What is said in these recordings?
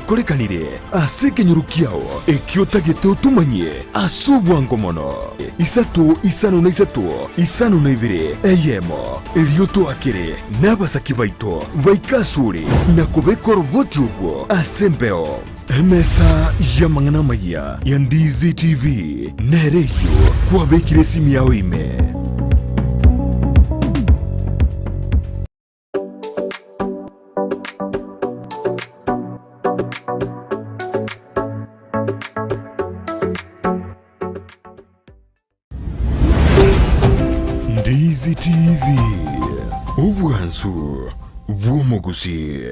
ikorekanire aseke nyurukiao ekiota gitutumanye asubwango mono isatu isano na isatu isano na ibire eyemo elioto akire nabasaki baito baikasuri na kubekoro boti ubwo asembeo emesa ya mangana maya ya Ndizi TV nereyo kwa bekire simu yao ime Ndizi TV ubwansu bw'omugusi.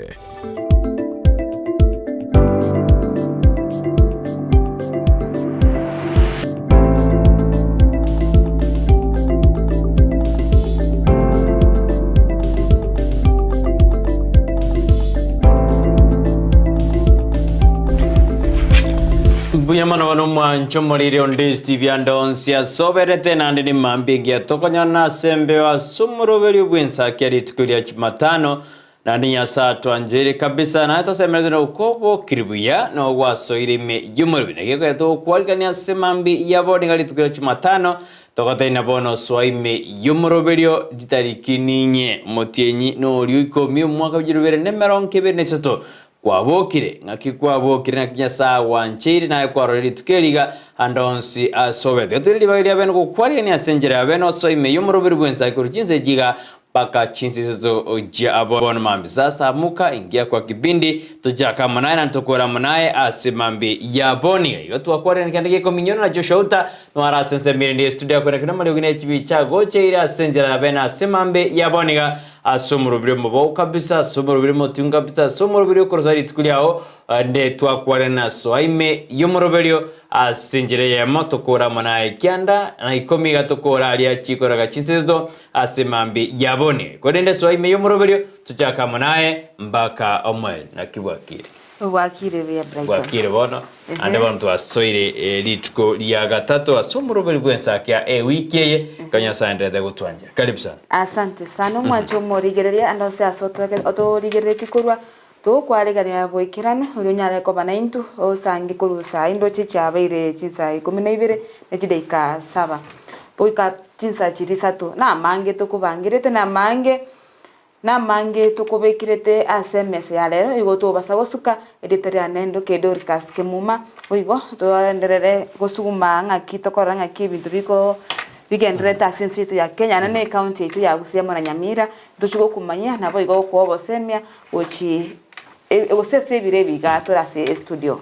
Buyamana wano mwancho morire on Ndizi TV andonsia soberete nandi ni mambingia tokonyana sembe wa sumuruberi Ensakia ritukulia Jumatano nandi nyasa tuanjiri kabisa na hata sembe na ukobo kiribuya na waso irime yumurubina yeko yato kuwalikani ya semambi ya bodi ngali ritukulia Jumatano tokata inabono swaime yumuruberio jitariki ninye motienyi no uliuiko miu mwaka ujirubere nemeron kebere nesoto kwabokire ngakikwaabokire nakinyasa wanchiri naye kwaroreri tukeliga andonsi asobete tulili bagiri beno kukwari ni asenjera beno soime yumurubiri Ensakia kurujinze jiga paka chinsizo ojia abona mambi sasa muka ingia kwa kibindi tujaka manaye na ntokora manaye asimambi ya boni yotu wakwari nikandike ko minyono na Joshauta no ara sense mirindi studio kwa kana mali ugine chibi chago cheira asenjera beno asimambi ya boniga asumurubiri mbo kabisa asumurubiri motunga kabisa asumurubiri korosari tukuliao nde twakware na soime yumuruberio asenjere ya moto kora manaye kyanda na ikomi gatokora ali chikora gachinsezo asimambi yabone kodende soime yumuruberio tuchaka manaye mbaka omwel na kibwakire wakire be Brighton wakire bono ande bantu asoire litko lya gatatu asumurubiri Ensakia wikeye kanya sandre gutwanje karibu sana asante sana mwancho morigereria andose asotoke otorigerere tikorwa to kwaregania boikirano urunyale ko banaintu osangi kurusa indo chichabeire chinsa 12 nechideika 7 boika chinsa chirisatu na mange to kubangirete na mange to kubekirete SMS ya lero igo to basa gosuka editoria nendo ke Dorcas Kemuma oigo to enderere gosuguma ngaki to koranga kibinduriko bigendere tasinsitu ya Kenya na ne county tu ya Gusii na Nyamira tuchugo kumanya nabo igo ko bosemia ochi osese birebi gatora se studio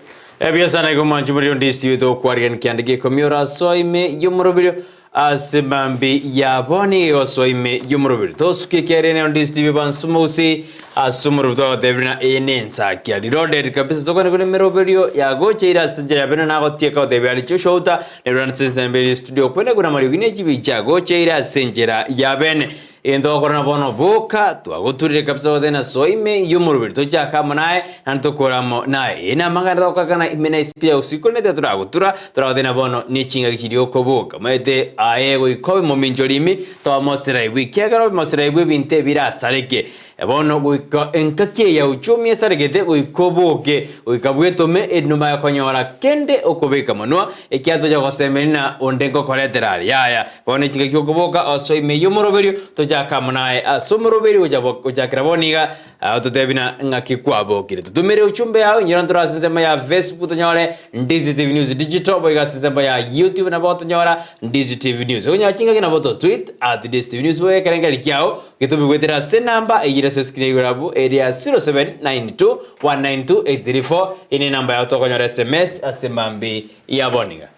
biasa na gumanchu muri Ndizi TV to kwarian kyandike komiora soime yumurubirio asimambi ya boni osoime yumurubirio to suke kerene Ndizi TV bansumusi asumurubirio debrina Ensakia dirode kabisa to kone merobirio ya gocheira sinjera beno na gotieka debi ali Joshauta nebran system studio kwene kuna mari ugine chibi cha gocheira sinjera ya bene endo korona bono boka twagoturire kabisa odena soime yumurubirio to chaka manaye nantokoramo naye ina mangana okakana imena ispia usiku nete turagotura turagodena bono nichinga kichirio koboka maete aego ikobe mominjolimi to mosira wikegaro mosira binte birasareke bono guiko enkakie ya uchumi esaregete guikoboke guikabwetome enuma ya konyora kende okobeka monwa ekiato ya gosemerina ondengo koleterali yaya bono chinga kiokoboka osoime yumurubirio to jaka manaye asumurubirio ujakira boniga tutebina ngakikwabokire tutumire uchumbe yao nyirantura sema ya Facebook tonyore Ndizi TV News digital boiga sema ya YouTube na boto nyora Ndizi TV News onya chinga kina boto tweet @Ndizi TV News boye karenga likiao kitubi gwetera se namba egira se screen grabu area 0792192834 ini namba ya tokonyora SMS asemambi ya boniga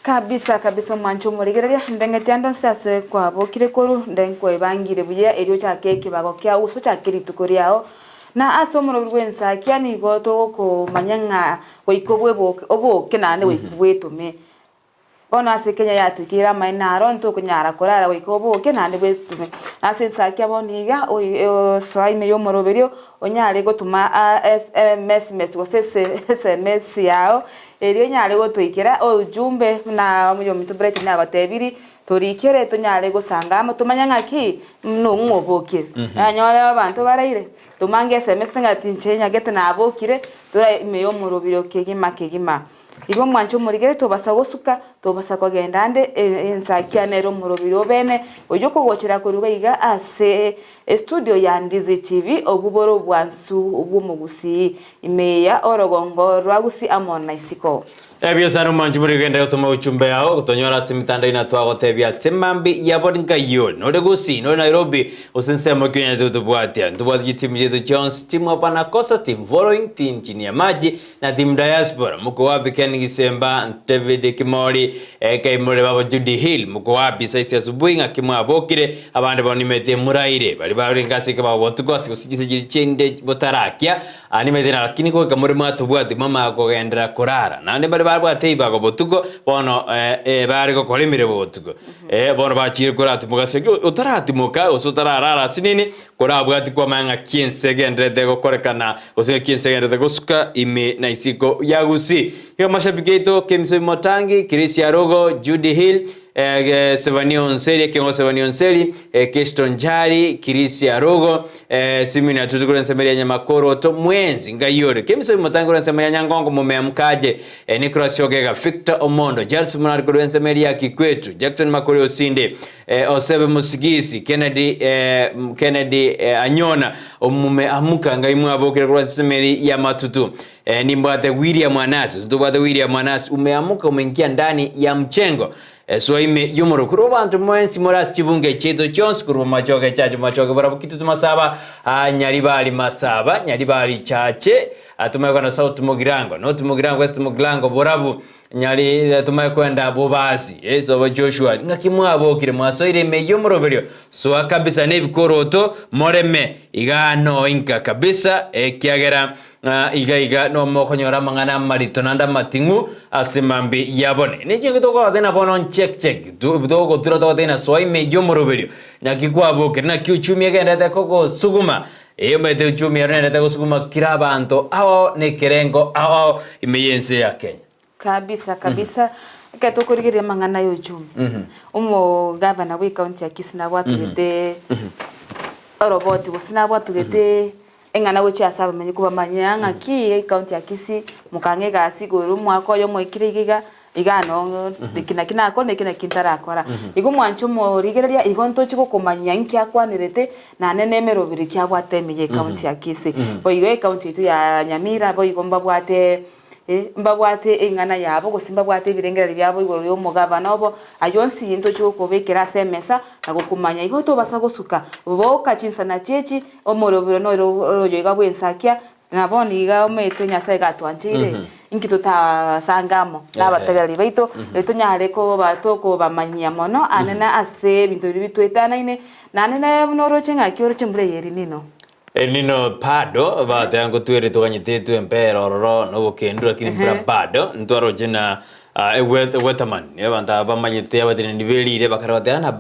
kabisa mwancho murigereria ndengeti andonse ase kwabokire koru ndenkwe bangire buye erio chake kibago kya uso chake ritukoriao na asomurubiri Ensakia ni goto ko manyanga goikobwe oboke nane webwetume bona ase Kenya yatukira mainaro nto kunyara korara goikoboke nane bwetume ase Ensakia boniga soime yomurubirio onyare gotuma SMS gosese SMS yao erio nyare gotwikira ojumbe na muyo mitu Brighton na gotebiri torikere tonyare gusanga tumanya ngaki no ngobokire anyore abantu baraire tumange semester ngati nchenya gete nabokire tura imeyo murubiro kegima igo mwancho murigere tobasa gusuka tobasa kugenda ande Ensakia nero murubiro bene oyo kugochera kuruga iga ase studio ya Ndizi TV obuboro bwansu obumo Gusii imeya orogongo rwa Gusii amona isiko ebyo sanu manju muri genda utuma uchumbe yao kutonyora simitanda ina twagotebya semambi yabonga yo no Gusii no Nairobi usinsema Kenya tutubwatia ntubwati team yetu Jones team hapa na kosa team following team chini ya maji na team diaspora mko wapi Ken Gisemba David Kimori kai muri baba Judy Hill mko wapi saisi asubuhi ngakimwa abokire abandi bonimete muraire bali bari ngasi kaba botugosi kusigise chende botarakia animete lakini ko kamuri matubwati mama akogendera kurara nande bari bari bago botugo bono bari ko kolimire botugo bono bachire kurati mugase utarati muka usutarara sinini kurabwati kwa manga 15 seconds de korekana ose 15 seconds de gusuka ime na isiko ya Gusii yo mashabiketo Kemso Motangi Kisii Arogo Judy Hill Sevanion Seri Kengo Sevanion Seri Keston Jari Kisii Arogo Simina Tuzugura Nsemeria Nyamakoro to mwenzi ngayore Kemso Motangi Nsemeria Nyangongo Mumeamkaje Nicolas Yogega Victor Omondo Charles Munari Kuru Nsemeria Kikwetu Jackson Makori Osinde Osebe Musigisi Kennedy Anyona omume amuka ngaimu abokere Kuru Nsemeria Matutu Nimbate William Manasi Ndubate William Manasi umeamuka umeingia ndani ya mchengo Soime yumuru kuru bantu mwensi morasi chibunge cheto Jones kuru machoke chacho machoke barabu kitu tumasaba nyaribali masaba nyaribali chache tumeko na sauti mugirango no tumugirango west mugirango borabu nyari tumekwenda bobasi so Joshua ngakimwa abokire mwasoire me yumuru berio so kabisa nebikoroto moreme igano inka kabisa kiagera iga no mokonyora mangana marito nanda matingu asimambi yabone nechingi toko tena bono check dogo tura to tena soi me yomoroberio nakikwa boke na kiuchumi agenda koko suguma mete uchumi arenda tako suguma kirabanto awo nekerengo awo imeyense ya Kenya kabisa ketokorigeria mangana yo uchumi umo governor we county ya Kisii na watu gete roboti gusina watu gete engana wechi asaba menye kuba manyanga ki county ya Kisii mukange gasi guru mwako yo mwikirigiga igano dikina ko nekina kintara akora igo mwancho morigereria igo ntochi ko kumanya nki akwanirete na nenemero biri kya bwatemeye county ya Kisii bo igo county tu ya Nyamira bo igo mbabwate engana yabo gusimba bwate birengera byabo igoro yo mugaba nobo ayonsi into cyo kubekera semesa nagukumanya igo to basa gusuka bo kachinsa na chechi omorobiro no royo igabo Ensakia naboni iga omete nyasa igatwanjire inkito ta sangamo nabategari baito leto nyare ko batoko bamanyia mono anena ase bintu bitwetana ine nanena noro chenga kioro chembure yeri nino Nino pado bate yangu tuere tukanyite tu empero roro no kendu lakini pado ntwaro jina wetaman banta bamanyite abadini nibelire bakarwate na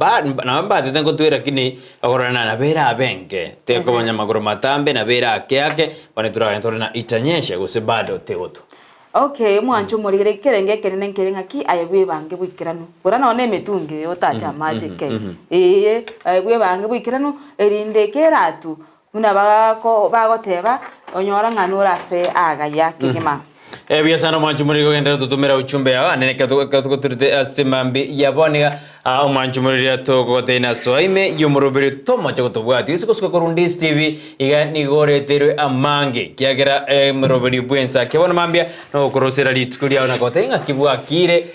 bade tango tuere lakini akorana na bera benke teko banyamagoro matambe na bera yake banitura ntorena itanyesha gose bado teoto Okay mwancho morigere kerenge kenene nkerenga ki ayebwe bange bwikirano burana one metunge otacha magic ayebwe bange bwikirano erinde keratu muna bagoteba onyora nganura se aga yake kima biasano manchu muri genda tutumira uchumbe yawa neneka tukoturite asimambi yabonega manchu muri to tena soime yumurubiri tomo chakotobwati isikosuka Ndizi TV iga nigoreterwe amange kiagera murubiri bwensa kebona mambia no korosera litukulia na kotenga kibwa kire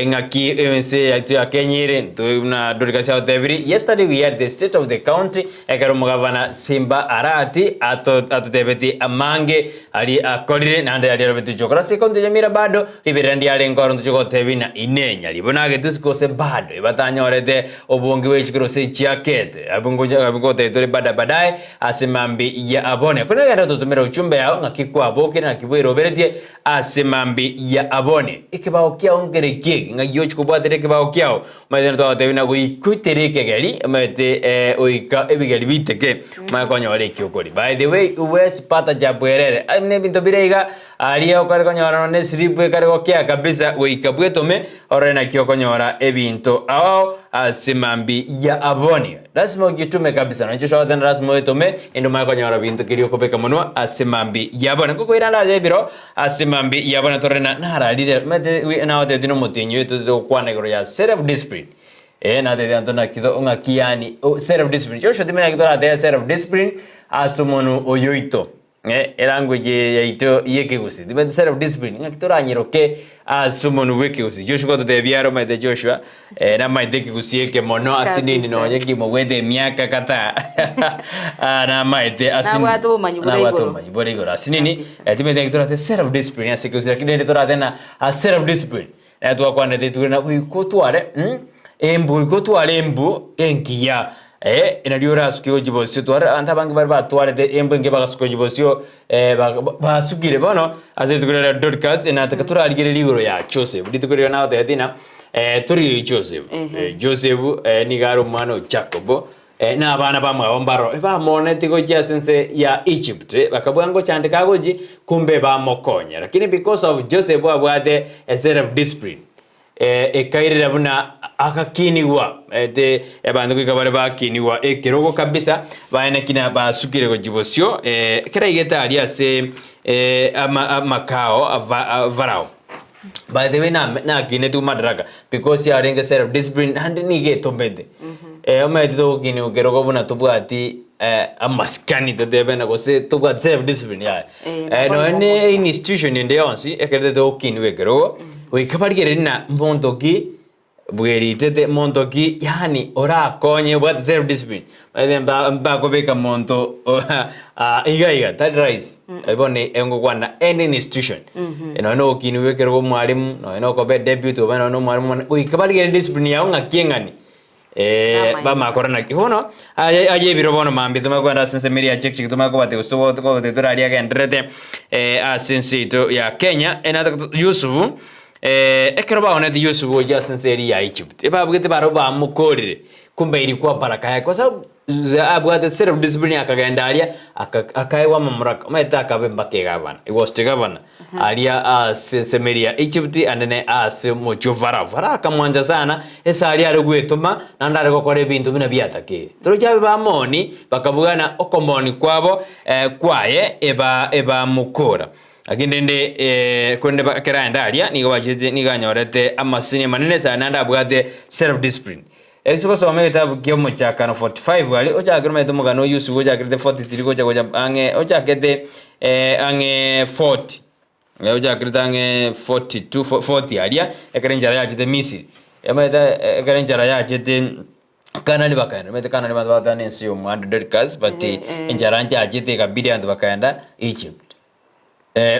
ngaki ense ya Kenyire na Dorcas ya David. Yesterday we had the state of the county ekaro mugavana Simba Arati atotebeti amange ali akolire nande ali robetu chokora sekondi Nyamira bado liberandi ale ngoro ntuko tebina inenya libonage tusikose bado ibatanyorete obongi wechikirose chiakete abungote tore badaye asimambi ya abone kuna ganda tutumira uchumbe yao ngakikwa aboke na kibwero beretie asimambi ya abone ikibao kia ongereke ngayoch kubwatere kibao kiao maidena to tebina go ikutereke gali mate oika ebigeli biteke makonyore kiokori. By the way uwes pata jabwerere amne binto birega aliyo kanyora ne siripwe karego kia kabisa oika bwetome orena kiokonyora ebinto wao asimambi ya aboni lazima ugitume kabisa na cyo tena lazima wetume endo mako nyara bintu kirio kopeka muno asimambi ya aboni kuko iranda je biro asimambi ya aboni torena nara lile mete na ote dino mutinyo to kwa negro ya self discipline na de antona kido ngakiani self discipline cyo shotime kido de self discipline asumonu oyoito language ya ito yeke gusi depend self discipline ngakitora nyiroke asumonu weke gusi Joshua to de biaro mai de Joshua na mai de gusi yeke mono asinini no yeki mo wede miaka kata na mai de asin na watu manyi bore gora asinini depend ngakitora de self discipline asikusi kidende tora tena self discipline to kwa ne tu na ko tuare embu enkia inaliora asukio jibosio tuara antabangi barba tuare de embenge bagasukio jibosio basukire bono azetukura Dorcas enatakatura aligere ligoro ya Joseph ditukura na otetina turi Joseph ni garo mano Jacob na abana bamwe ombaro bamone tigo jasense ya Egypt bakabwango chandika goji kumbe bamokonya lakini because of Joseph abwate a self discipline ekairira buna akakiniwa de abandu kwikabare bakiniwa ekirogo kabisa baina kina basukire go jibosio kira igeta ali ase makao varao by the way na kine tu madraga because ya renga self discipline and ni ge tombede omedi to kini ukirogo buna tubwati amaskani to debe na gose tubwati self discipline ya no any institution in the onsi ekede to kini wekirogo wikabarigere na mondogi bwerite mondogi yani ora konye what self discipline ba ko beka monto iga that rise ebone engo kwana any institution no kiniwe kero mwalimu no ko be debut obana no mwalimu wikabarigere discipline ya unga kiengani ba makorana kihono aye biro bono mambi tuma kwanda sense media check tuma ko bate usto ko de toraria ga ndrete asensito ya Kenya enata Yusufu ekeroba one the use of just sincere ya Egypt eba bugete baroba Makori kumbe ilikuwa baraka yake kwa sababu abwate self discipline akagendalia akaiwa mamraka umetaka bembake gavana it was the governor alia Semeria Egypt and then as mochovara vara kamwanja sana esa alia rugwetuma nandare gukore bintu bina biatake turujabe bamoni bakabugana okomoni kwabo kwaye eba mukora agindende kwende bakera ndalia nigo bajete niganyorete amasini manene sana ndabwate self discipline esiko somera itabu kyomo cha kana 45 wali ocha meto mugano yusu ocha kirete 43 gocha ange ocha kete ange 40 ocha kirete ange 42 40 alia ekarenjara ya jete Misiri emeta ekarenjara ya jete kana ni bakana meta kana ni badwa nensi yo mand Dorcas but enjara nja jete kabidi and bakanda Egypt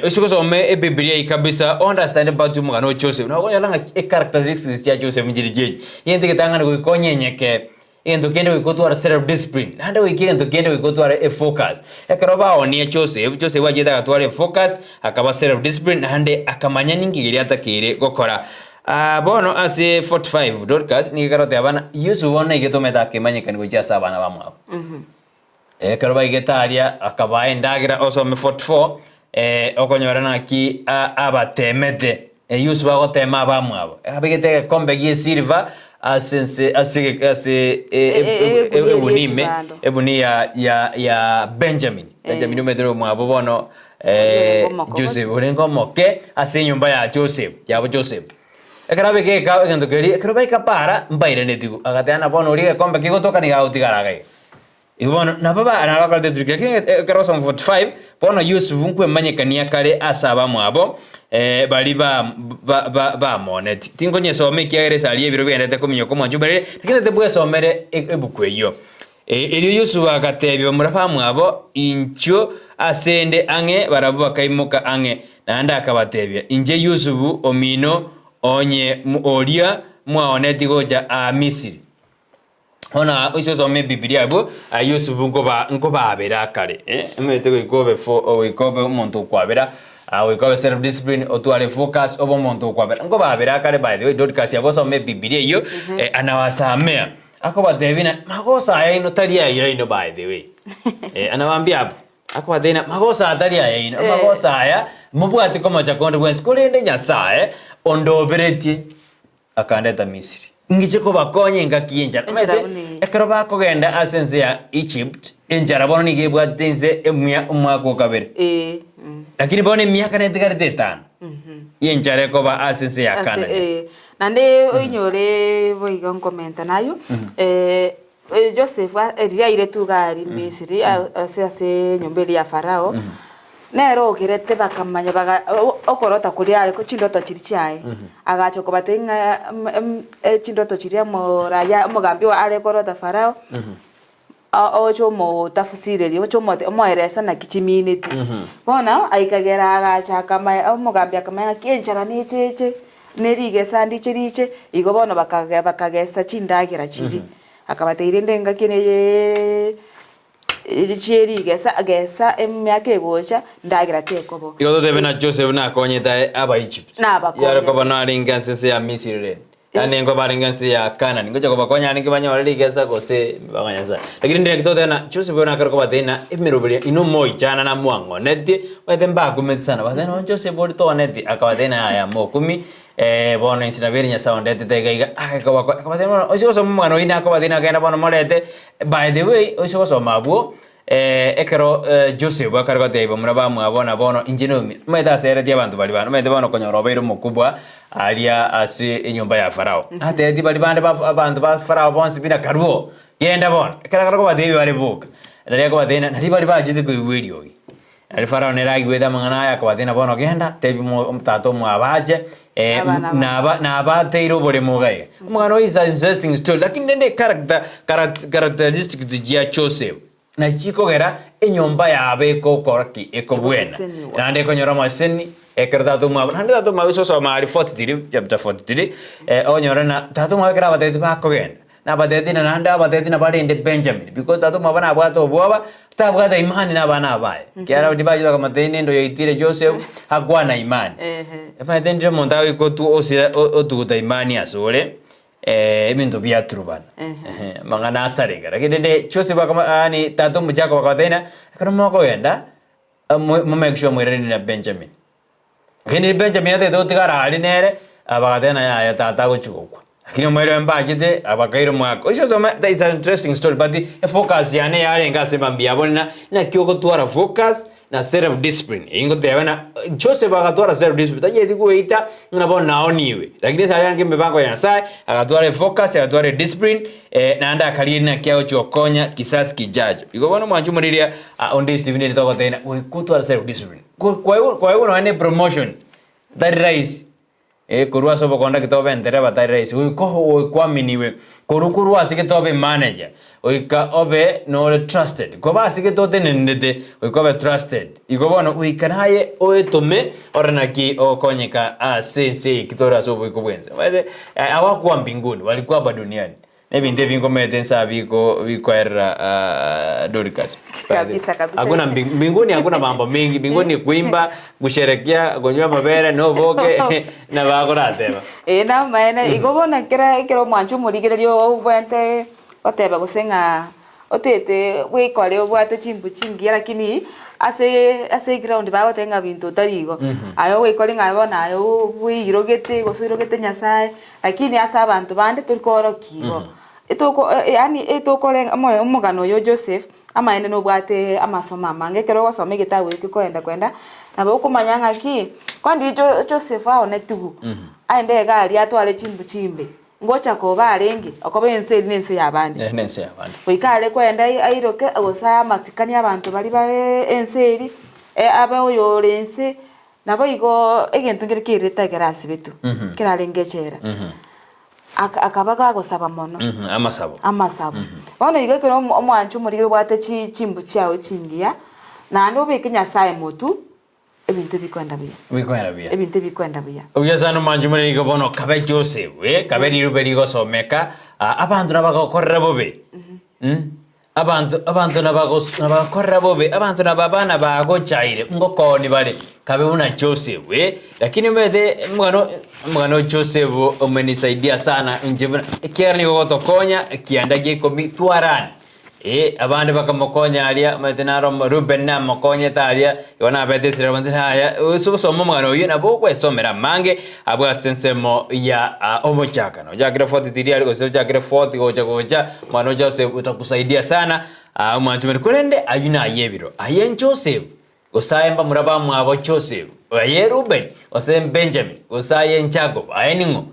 usiko some Biblia ikabisa understand about mugano Joseph na ko yalanga characteristics ya Joseph njirijeje yende ketangana ko konyenyeke endo kende ko to self discipline nanda wikende kende ko to focusekaroba oni Joseph wajeta katwale focus akaba self discipline hande akamanya ningiri atakire gokora bono ase 45 Dorcas ni karote abana Yusu wona igetometa kemanyeka ngo jasa abana bamwe ekaroba igetaria akaba endagira also me 44 okonyorana ki abatemete Yusu bagotema bamwabo abigete kombe gi silver asense ebuni ya Benjamin umedero mwabo bono Joseph urengo moke ase nyumba ya Joseph ekarabe ke ka ngendo keri ekarabe ka para mbaire netigo agatana bono uri kombe kigotoka ni gautigaraga ibono na baba anabaka de trike kini karosa 45 bono Yusufu nkwe manyekania kare asaba mwabo bali ba monet tingonye some kiagere sali ebiro byendete kominyo komwanjubere tikine tebwe somere ebukweyo eri Yusufu akatebyo murafa mwabo incho asende ange barabu bakaimoka ange nanda akabatebya inje Yusufu omino onye olia mwaoneti goja a Misiri ona iso some Biblia abo Yusufu ngoba abera kare emete ikobe ikobe umuntu kwabera ikobe self discipline otwale focus obo umuntu kwabera ngoba abera kare by the way Dorcas yabo some Biblia iyo anawasamea akoba devina magosa aya ino talia ya ino by the way anawambia akoba devina magosa atalia ya ino magosa aya mubwati koma cha consequence kulinde nyasaye ondobereti akandeta Misiri ngiche ko bakonye ngaki enjara mete ekero bakogenda asense ya Egypt enjara bono ni gebwatense umwako kabere lakini bono miaka netigarite 5 yenjara ko ba asense ya Canada nande oinyore boiga komenta nayo Joseph eria ile tugari Misiri ase nyombeli ya Farao nero kirete bakamanya baga okorota kuri ale ko chindoto chiri chae agacho ko batenga chindoto chiri moraya umugambi wa ale korota Farao ocho mo tafsiri ri ocho mo eresa na kichiminiti bona aikagera agacha kama umugambi akamanya kienchara ni cheche nerige sandi chiriche igo bona bakagesa chindagira chiri akabateire ndenga kine chiri gesa emyake gocha ndagira tekobo igo tebe na Joseph na konyeta aba Egypt yaro ko bana ringanse ya Misiri yani ngo baringanse ya Canaan ngo ko bakonya ni kibanya wali gesa gose baganya sa lakini ndenge to tena Joseph bona karko batena emerobelia ino moichana na mwango neti watemba kumetsana batena Joseph bodi to neti akabatena ya mokumi bono insina berinya sound tetega akabatena osiko mwana ina akabatena gena bono molete by the way osiko so mabuo ekero Joseph akarko tebe muna ba mwabona bono injinomi meta sere dia bantu bali bana meta bono konyorobeiro mukubwa alia ase enyumba ya Farao ate edi bali bande abantu ba Farao bonse bina karuo yenda bono ekara ko badebi bali buka ndari ko badena ndari bali bajite ko video ali Farao neragi weda mangana ya ko badena bono genda tebi mtato mwabaje na abateiro bole mugaye mugano is an interesting story lakini nende characteristic ya Joseph na chiko gera enyomba yabe ko koraki ekobwena nande ko nyora maseni ekerda to ma nande to ma so so ma 43 chapter 43 onyora na tatu ma kera batete ba ko genda na batete na nanda batete na bade inde Benjamin because tatu ma bana bwato bwoba tabwata imani na bana bae kiara dibaji ka matene ndo yoitire Joseph hakwa na imani epa tendre mondawi ko tu osira otuguta imani asore ebintu byaturubana mangana asarega lakini de Joseph kama ani tatu mujako wakatena kana moko yenda mu make sure mwireni na Benjamin kini Benjamin ate do tigara ali nere abakatena ya tata ko chukwa lakini mwere mbajide abakairo mwako iso so that is an interesting story but the focus yane yale ngasema mbiyabona na kyoko twara focus na self discipline ingo tebana Joseph agatwara self discipline taje dikuita ngabona naoniwe lakini sasa ngimbe bango ya sai agatwara focus agatwara discipline na anda akali na kyao chokonya kisasi kijajo iko bona mwanju muriria on this Steven ni toko tena we kutwara self discipline kwa hiyo no promotion that rise kurua sobo konda kitobe ndere batari rais uko kwaminiwe kurukuru asike tobe manager uika obe no trusted ko basike tote nendete uko be trusted iko bono uikanaye oetome oranaki okonyeka sense kitora sobo iko bwenza wale hawakuwa mbinguni walikuwa hapa duniani nebi ndebi ngomete nsabiko era Dorcas kabisa hakuna mbinguni hakuna mambo mengi mbinguni kuimba kusherekea kunywa mabere no boke na bagora teba na maana igobona kero mwanju murigererio ubwente oteba gusenga otete wikore obwate chimbu chingi lakini ase ground ba gotenga bintu tarigo ayo wikore ngabona ayo wirogete gosirogete nyasaye lakini asa abantu bande turikoro kibo etoko yani etokole umugano yo Joseph ama ene no bwate amasoma mange kero gosome gitawe kwenda nabo kumanyanga ki kwandi Joseph aone tugu aende gari atwale chimbe ngocha ko barenge akobe nense yabandi nense yabandi wikale kwenda airoke agosa masikani abantu bali enseri aba oyo lense nabo igo egento ngirikireta gerasi betu kirarengechera akabaga gosaba mono amasabo bona igo kero omwanchu muri bwate chimbu chawo chingia na ndo bekinya sai motu ebintu bikwenda bia ebintu bikwenda bia ubyazana manju muri igo bono kabe Joseph kabe riruberi go someka abantu nabakorera bobe abantu nabakorera bobe abantu nababana bago chaire ngokoni bale kabe una Joseph lakini mbede mwana Joseph umenisaidia sana njema kiarni gotokonya kiandage komi tuarani abandi bakamukonya alia matenaro Ruben na mukonye talia yona betesira bandaya usubusoma mwana uyu nabo kwesomera mange abwa sensemo ya omochakano jakira 43 ali gose jakira 40 goja mwana Joseph utakusaidia sana umwanjumene kurende ayuna yebiro ayen Joseph gosaemba muraba mwabo Joseph aye Ruben ose Benjamin gosaye Jacob ayeningo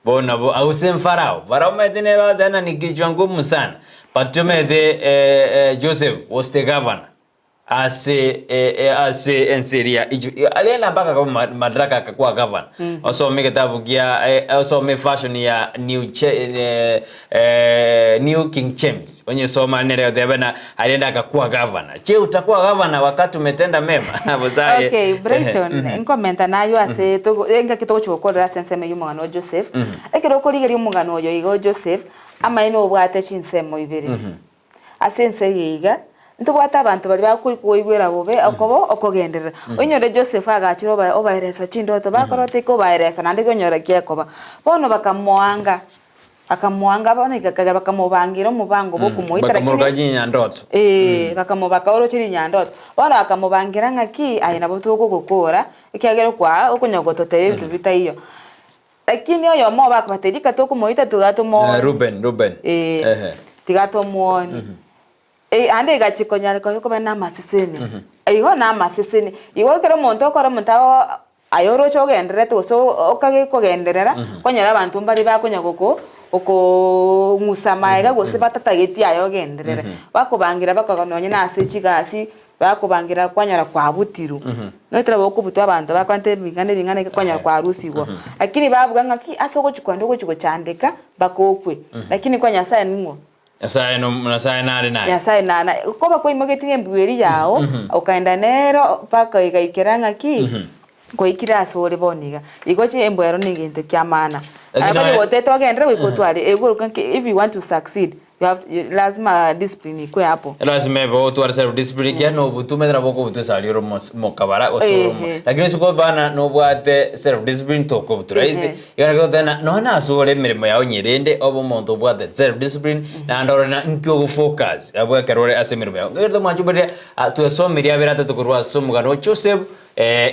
bona bo ausen Farao medene ba dana nikijwa ngumu sana Patumede Joseph was the governor as Ensakia alienda mpaka kama madaraka akakuwa governor. Also make kitabu kia also make fashion ya New King James. Wenye soma nile debena alienda akakuwa governor. Je, utakuwa governor wakati umetenda mema? Okay, Brighton nkomenta nayo ase to enga kitoko chokora senseme y'umwana Joseph. Ekero koligeri umwana oyo igo Joseph ama ino bwate chinsemo ibere. Asense yiga ntubwata abantu bali bakwigwera bobe akobo okogenderera onyore Joseph agachiro obaheresa chindoto bakorote ko baheresa nande gonyora kyekoba bono bakamuanga bone ikakaga bakamubangira umubango bo kumuita lakini nyandoto bakamubaka orochiri nyandoto bono bakamubangira ngaki ayina botuko gukora ikyagero kwa okunyogotote ibintu bitaiyo lakini oyo mo bakabaterika to kumuita tugatomo Ruben tigato muoni ande gachikonyale ko bana masisini igo na masisini igo kero monto kora montawo ayoro chogendere to so okage kogenderera konyara abantu mbali bakonya oko musamaega gose batatageti ayogenderera bakubangira bakagononye na asechigasi bakubangira kwanyara kwa butiru notira bokubuto abantu bakwante bingane kwanyara kwa rusigo lakini bavuga ngaki asoko chikwando ko chiko chandeka bakokwe lakini kwanya saya ningo Yasaye no munasaye nari naye. Yasaye nana koba ko imogeti embweri yao ukaenda nero paka ikaikeranga ki ko ikira sore boniga igoche embwero ningintu kyamana abali woteto agendere wikotwale if you want to succeed you have lazima discipline ko hapo lazima bo to self discipline ya no butume dra boko butu saliro mokabara osoro lakini siko bana no bwate self discipline to ko buturaize yana ko tena no na sore mirimo ya onyerende obo monto bwate self discipline na ndoro na nkyo focus abwa karore asemirimo ya ngirdo manjubere to somiria berata to kurwa somugano Joseph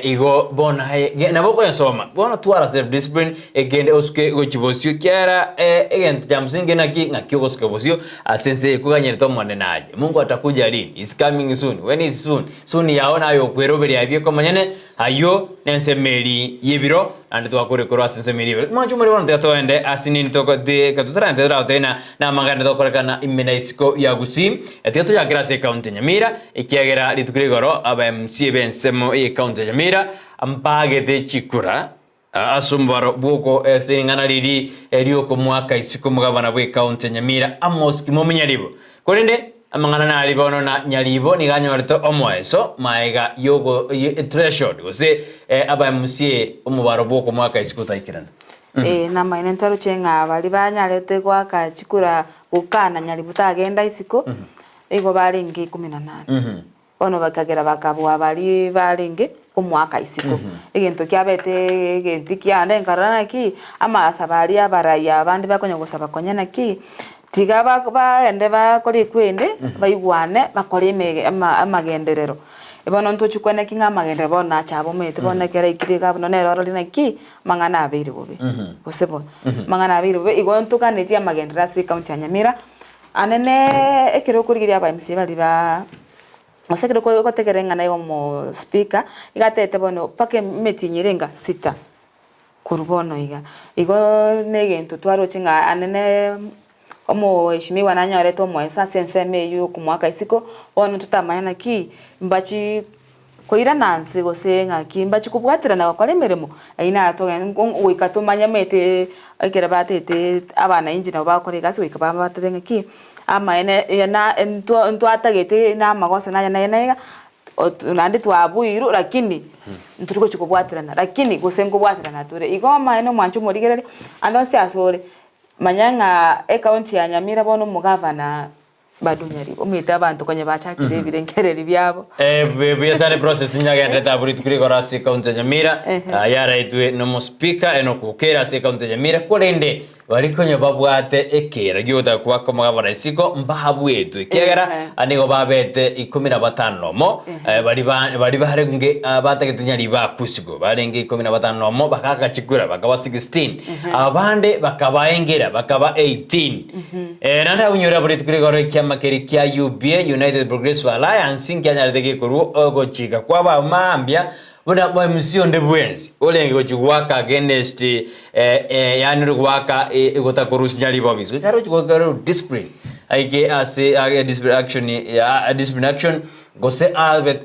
igo bona na boko yasoma bona twara self discipline egende oske gochibosio kyara egent jamsinge ngaki oske bosio asense kuganyere to mwane naje Mungu atakuja lini is coming soon when is soon yaona ayo kwerobere abye komanyane ayo nensemeri yebiro ande twakore korwa sensemeri yebiro manju muri wona tatoende asini ntoko de katutara ndera tena na magana dokorekana imena isiko ya Gusii etiato ya Kisii County Nyamira ikiagera litukirigoro aba MC bensemo County Nyamira ampagete chikura asumbaro bwoko seringana liri erioko mwaka isiko mugavana bwe County Nyamira Amos Kimomunyalibo korende amangana na alibono na nyalibo ni ganyorto omweso maiga yogo threshold gose aba MC umubaro bwoko mwaka isiko taikirana na maine ntoro chenga bali banyalete gwaka chikura ukana nyalibuta agenda isiko ego baringi 18 ono bakagera bakabwa bali baringi umwaka isiko egento kyabete egenti kyande nkarana ki ama asabali abaraya abandi bakonya gusaba konyana ki tigaba baende bakori kwende bayigwane bakore amagenderero ebono ntochukwane kinga magende bona chabo mete bona kera ikirika no nero lina ki mangana abiri bobe osebo mangana abiri bobe igonto kaneti amagendera si County ya Nyamira anene ekero kurigiria ba MC bali ba osekero ko tekerenga na yomo speaker igatete bono pake metinyirenga sita kurubono igo negento twaro chinga anene omo ishimiwa nanyare to mo esa senseme yu kumwaka isiko ono tutamana ki mbachi koira nansi gosenga ki mbachi kubwatira na bakole meremo aina atoga wikatumanya mete akera batete abana injina bakore gasi wikaba batenga ki ama ene na ento atagete na magosa na yana nandi twabuiru lakini nturiko chikubwatirana lakini gosengo bwatirana ture igoma eno mwanchu morigerere andonse asore manyanga County ya Nyamira bono mugavana badunyari umita abantu konye bachakire birengereri byabo biyasane process nyagende taburi tukuriko County ya Nyamira yara itwe no speaker eno kukera County ya Nyamira kolende barikonyo babwate ekera gyota kwa komagavana isiko mbahabwetu ekegera anigo babete 15 mo bari bahare nge batagete nyari bakusigo barenge 15 mo bakaka chikura bakaba 16 abande bakabaengera bakaba 18 nanda unyora buri tukigoro kya Makori kya UBA United Progressive Alliance nkanyarege kuru gochika kwa ba mambia bona ba mission de buensi olenge gochwaka against yani rwaka egota korusi nyali bobis karo chukoro discipline aike ase discipline action gose abet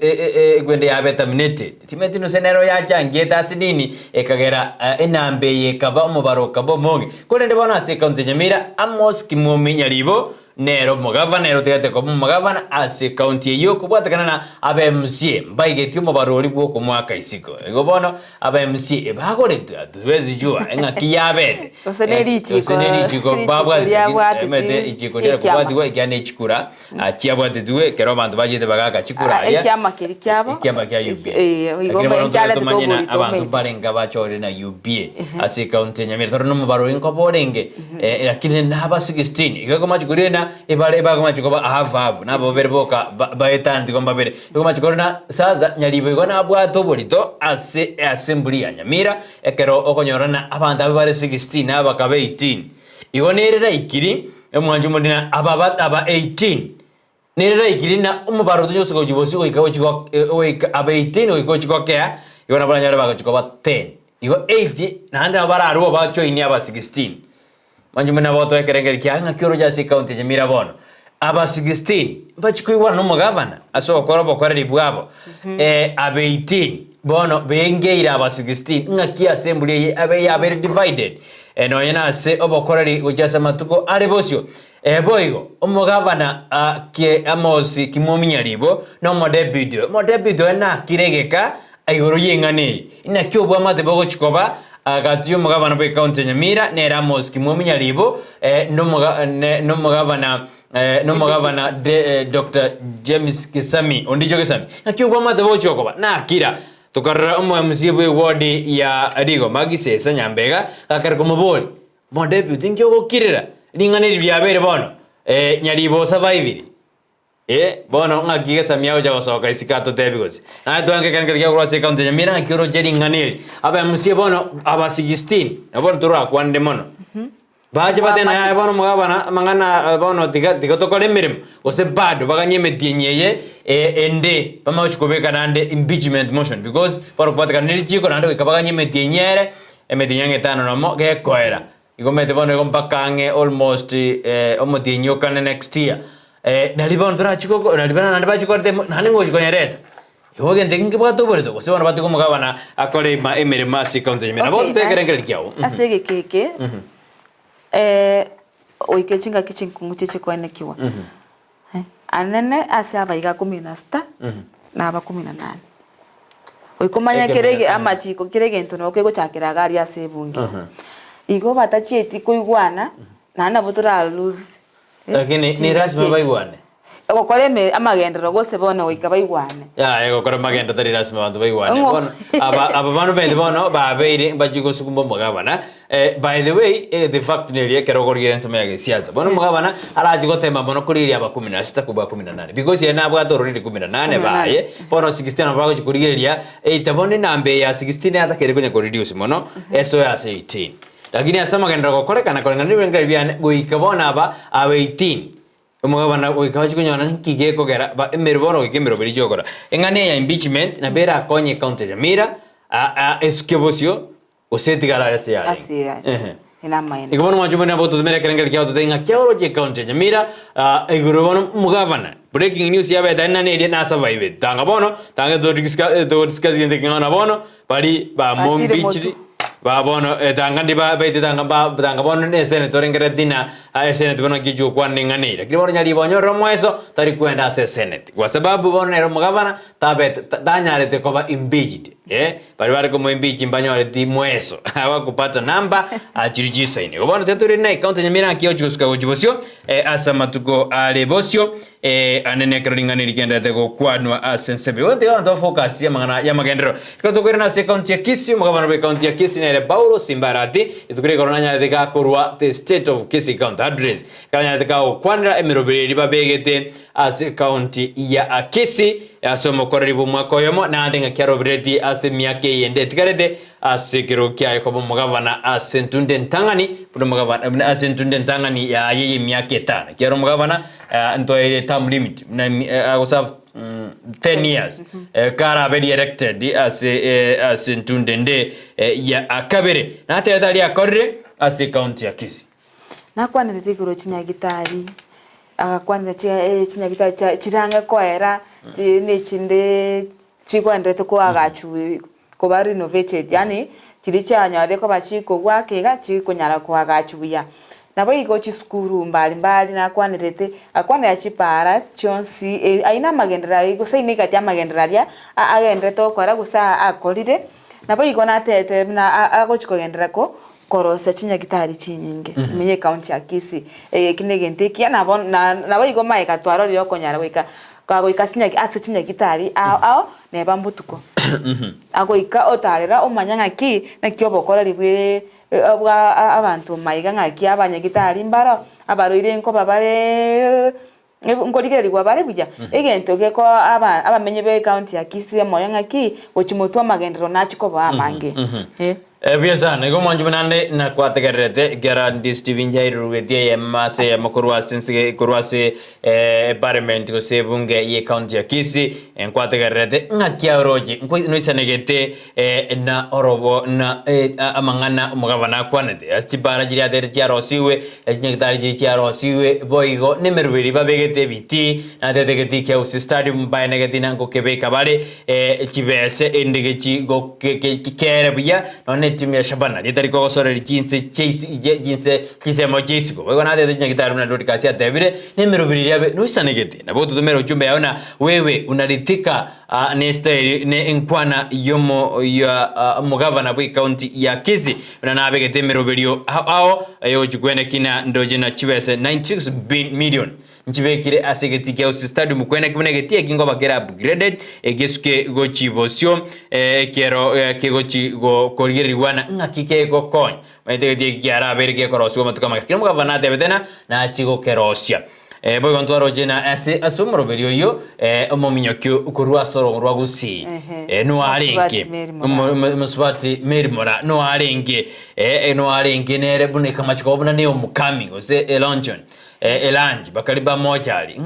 gwende abet terminated timeti no senero ya jangeta asinini ekagera enambe yekaba mubaro kabo monge kolende bona ase county Nyamira amos kimomi nyalibo nero mugavana nero tegate ko mugavana ase county yo kubwatakana na aba MC mbaigeti mu barori bwo ku mwaka isiko ego bono aba MC bagore tuwezi jua enga kiyabete oseneri chiko babwa emete ichiko dera kubwati we cyane chikura achiabwate duwe kero bantu bajite bagaka chikura ya ekyama kiri kyabo ekyama kya UBA igomba enkyala tumanyina abantu barenga bachore na UBA ase county Nyamira torno mu barori nko borenge lakini naba 16 igako machigurena ibare bagoma chikoba havu nabo berboka baetandi gomba bere igoma chikorona saza nyalibo igona bwato bolito ase assembly ya Nyamira ekero okonyorana abantu abare 16 abakabe 18 igonerera ikiri emwanju mudina aba 18 nerera ikiri na umubaro tuyose ko jibosi oikawo chiko aba 18 oiko chikokea igona bana nyara bagachikoba 10 igo 8 nanda abararuo bacho ini aba 16 manjumena voto ekerengeri kyanga kyoro jasi county Nyamira bono aba 16 bachikuiwa no mugavana aso korobo koreri bwabo aba 18 bono bengeira aba 16 ngaki assembly abe divided no yana se obokoreri ujasa matuko ari bosyo boigo umugavana ke amosi kimominya libo no modebido na kiregeka ayoro yengane ina kyobwa mate bogo chikoba agatiyo mugavana pe county Nyamira nera moski mominya libo no mugavana Dr. James Kisami ondijo Kisami akiyo kwa mate bogo chokoba na kira tukarra MC bwe ward ya adigo magisesa nyambega kakar kumoboli mo deputy ngyo gokirira lingane libyabere bono nyalibo survive bono ngagiga samyao jago soka isikato tebigos na tuange kan kya kurase county Nyamira ngiro jeri nganeli aba MC bono aba 16 na bono tura kwande mono baje batena ya bono mugabana mangana bono tiga tokole mirim ose bado baganyeme tinyeye ende pamashikobeka nande impeachment motion because por kwatka nilichiko nando ikabaganyeme tinyere emedinyange tano nomo ge koera igomete bono igompakange almost omotinyo kan next year nalibon tura chiko nalibana nande korte nani ngoji konyereta yoge ndengi bwato boreto kose bana batiko mugabana akole ma emere masi county Nyamira boto tekerengere kyao asege keke oikechinga kichinkungu chiche kwanekiwa anene asaba iga 16 na aba 18 oikomanya kerege amachiko kerege ntono okego chakira gari asebungi igo batachieti kuigwana nana botura lose lakini ni rasmi baigwane ego koleme amagendero gose bono oika baigwane ego kore magendo tari rasmi bantu baigwane bono aba bano bende bono babeire bajigo sukumbo mugabana by the way the fact nelie kero gorgire nsema ya siasa bono mugabana alaji gotema bono kuriri aba 16 kuba 18 because yana abwa torori 18 baye bono 16 abago chikurigiria tabone nambe ya 16 atakere konya ko reduce mono eso ya 18 lakini asema gendero gokorekana kolengani bengari bya goikabona aba 18 umugabana wikawachi kunyona nkige kogera ba emerbono ikemero birijogora engane ya impeachment na bera konye county Nyamira eskebosio osetigara ese yale ina maina ikobono majumana boto tumere kerengel kyao tenga kyao je county Nyamira igorobono mugavana breaking news yabe dana ne na survive tanga bono tanga do discuss ngende ngana bono bari ba mom beach babono tangandi baite tanga bono ne senator ngredina senate bono kiju kwanne ngani lakini bono nyali bonyoro mweso tari kwenda se senate kwa sababu bono ne mugavana tabe danyarete koba impeached bari kumwimbi chimbanyo aleti mweso hawa kupata namba achirijisa ini obona teturi na account Nyamira kiochikusuka gojibosio asa matuko alebosio anene karinga nirigenda tego kwanwa asensebe wote ndo focus ya magana ya magendero tukatokera na account ya Kisii mugabana account ya Kisii na Paulo Simbarati itukire koronanya dega korwa the state of Kisii account address kalanya dega kwanra emirobere libabegete as account ya Kisii asomo korribu mwakoyomo na ndinga kyarobreti ase miake yende tikarede ase kirokia yakobo mugavana ase ntunde ntangani puno mugavana ase ntunde ntangani ya yeye miake 5 kyaro mugavana ndo ile term limit na agosa 10 years kara very elected ase ntunde nde ya akabere na tayari akorre ase county ya Kisii na kwanire kuro chinyagitari akakwanira chinyagitari chiranga koera ne chinde chikwande to agachu ko bari innovated yani chiri chanyare ko bachiko gwakega chikunyara ko agachu ya nabo igo chiskuru mbali na kwanirete akwana chipara chonsi aina magendera igo saini kati amagenderaria agendre to kora gusa akorire nabo igo na tete na agochiko gendera ko korosa chinyagitari chinyinge menye county ya Kisii kinegente kia nabo igo maika twaro ryo konyara wika kago ikasinya ase chinyagitari ao ne bambutuko agoika otarera omanyanga ki na kyobokora libwe abantu maiga ngaki abanyagitari mbara abaroire nko babare ngoligererwa bare buja egento geko abamenye be county ya Kisii moyo ngaki gochimotwa magendero nachiko ba mange Biasa nego manjumanane na kwategerete gara Ndizi TV njairugetie ya mase ya Makori sense korwase parliament ko sebunge ye county ya Kisii kwategerete ngakia roje noisanegete na orobo na amangana umugavana kwanete astibara jiria der tiarosiwe enyegitari jiarosiwe boigo nemerubiri babegete biti na detegeti ke stadium by negatina ngo kebeka bare chibese endegechi go kere buya none timu ya Shabana litari ko soreri jinse kisemo jisiko wego na de nyagitaru na Dorcas ya David nemerubiri yabe noisanegete na boto tumero jumbe yaona wewe unalitika neste ne enkwana yomo ya mugavana bwi county ya Kisii na nabegete merubirio ao ayo jugwene kina ndoje na chibese 96 million njibekire asegeti ya stadium kwene kimenegetie kingo bakera upgraded egesuke gochibosio kero kegochi go korigeriwana ngakike go coin maite kiara berge korosio matuka makira mugavana tebetena na chigo kerosia boy kontwaro jena asumro berio yo omominyokyo kurwa soro rwa Gusii no arenge muswati merimora no arenge no arenge nere bune kamachiko buna ne omukami ose elonjon elanji bakaliba mojali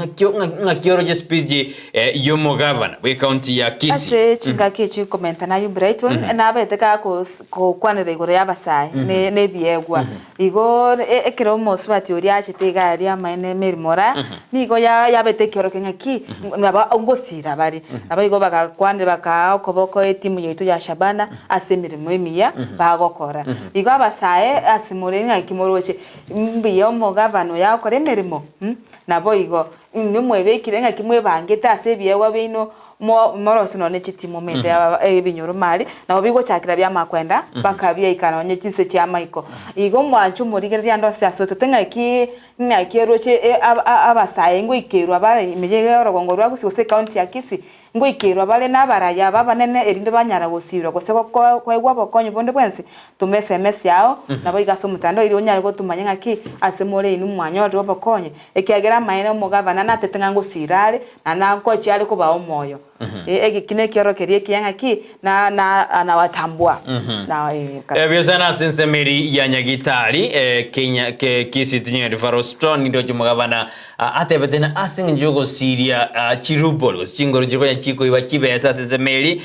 ngakyo roje speech yo mugavana we county ya Kisii ase chingake chi comment na yu Brighton na beteka ko kwanire gore yabasai ne biegwa igo ekero muswati uri achitega ari amaine merimora nigo yabetekero kengaki naba ngosira bari aba igo bakakwanire bakakoboko etimu yetu ya Shabana asemirimo emiya bagokora igo abasae asimure ngakimoroche mbiyo mugavana yakore merimo nabo igo nimwebekire ngakimwe bangete asebyewa bino moroso none chitimo mende ebinyoro mali nabo bigo chakira bya makwenda bakabya ikanonye chinse cya Michael igo mwanchu murigeria ndose asoto tengaki roche abasaye ngo ikerwa bare imeye orogongo rwa Gusii county ya Kisii ngo ikerwa bare nabaraya baba nene erinde banyara gosirwa gose kwa igwa bokonye bonde bwensi tumese mesi yao nabo igaso mutando iri onyare go tumanye ngaki asemore inu mwanya ro bokonye ekiagera maina mugavana natetenga ngo sirare na nako cyari ko bawo moyo kine kioro kerie kiangaki na watambua na biasana sense meri ya nyagitari Kenya Kisii tinye Riverstone ndio jumugavana atebetena asing njogo Syria chirubolo chingoro jiko chiko iba chibesa sense meri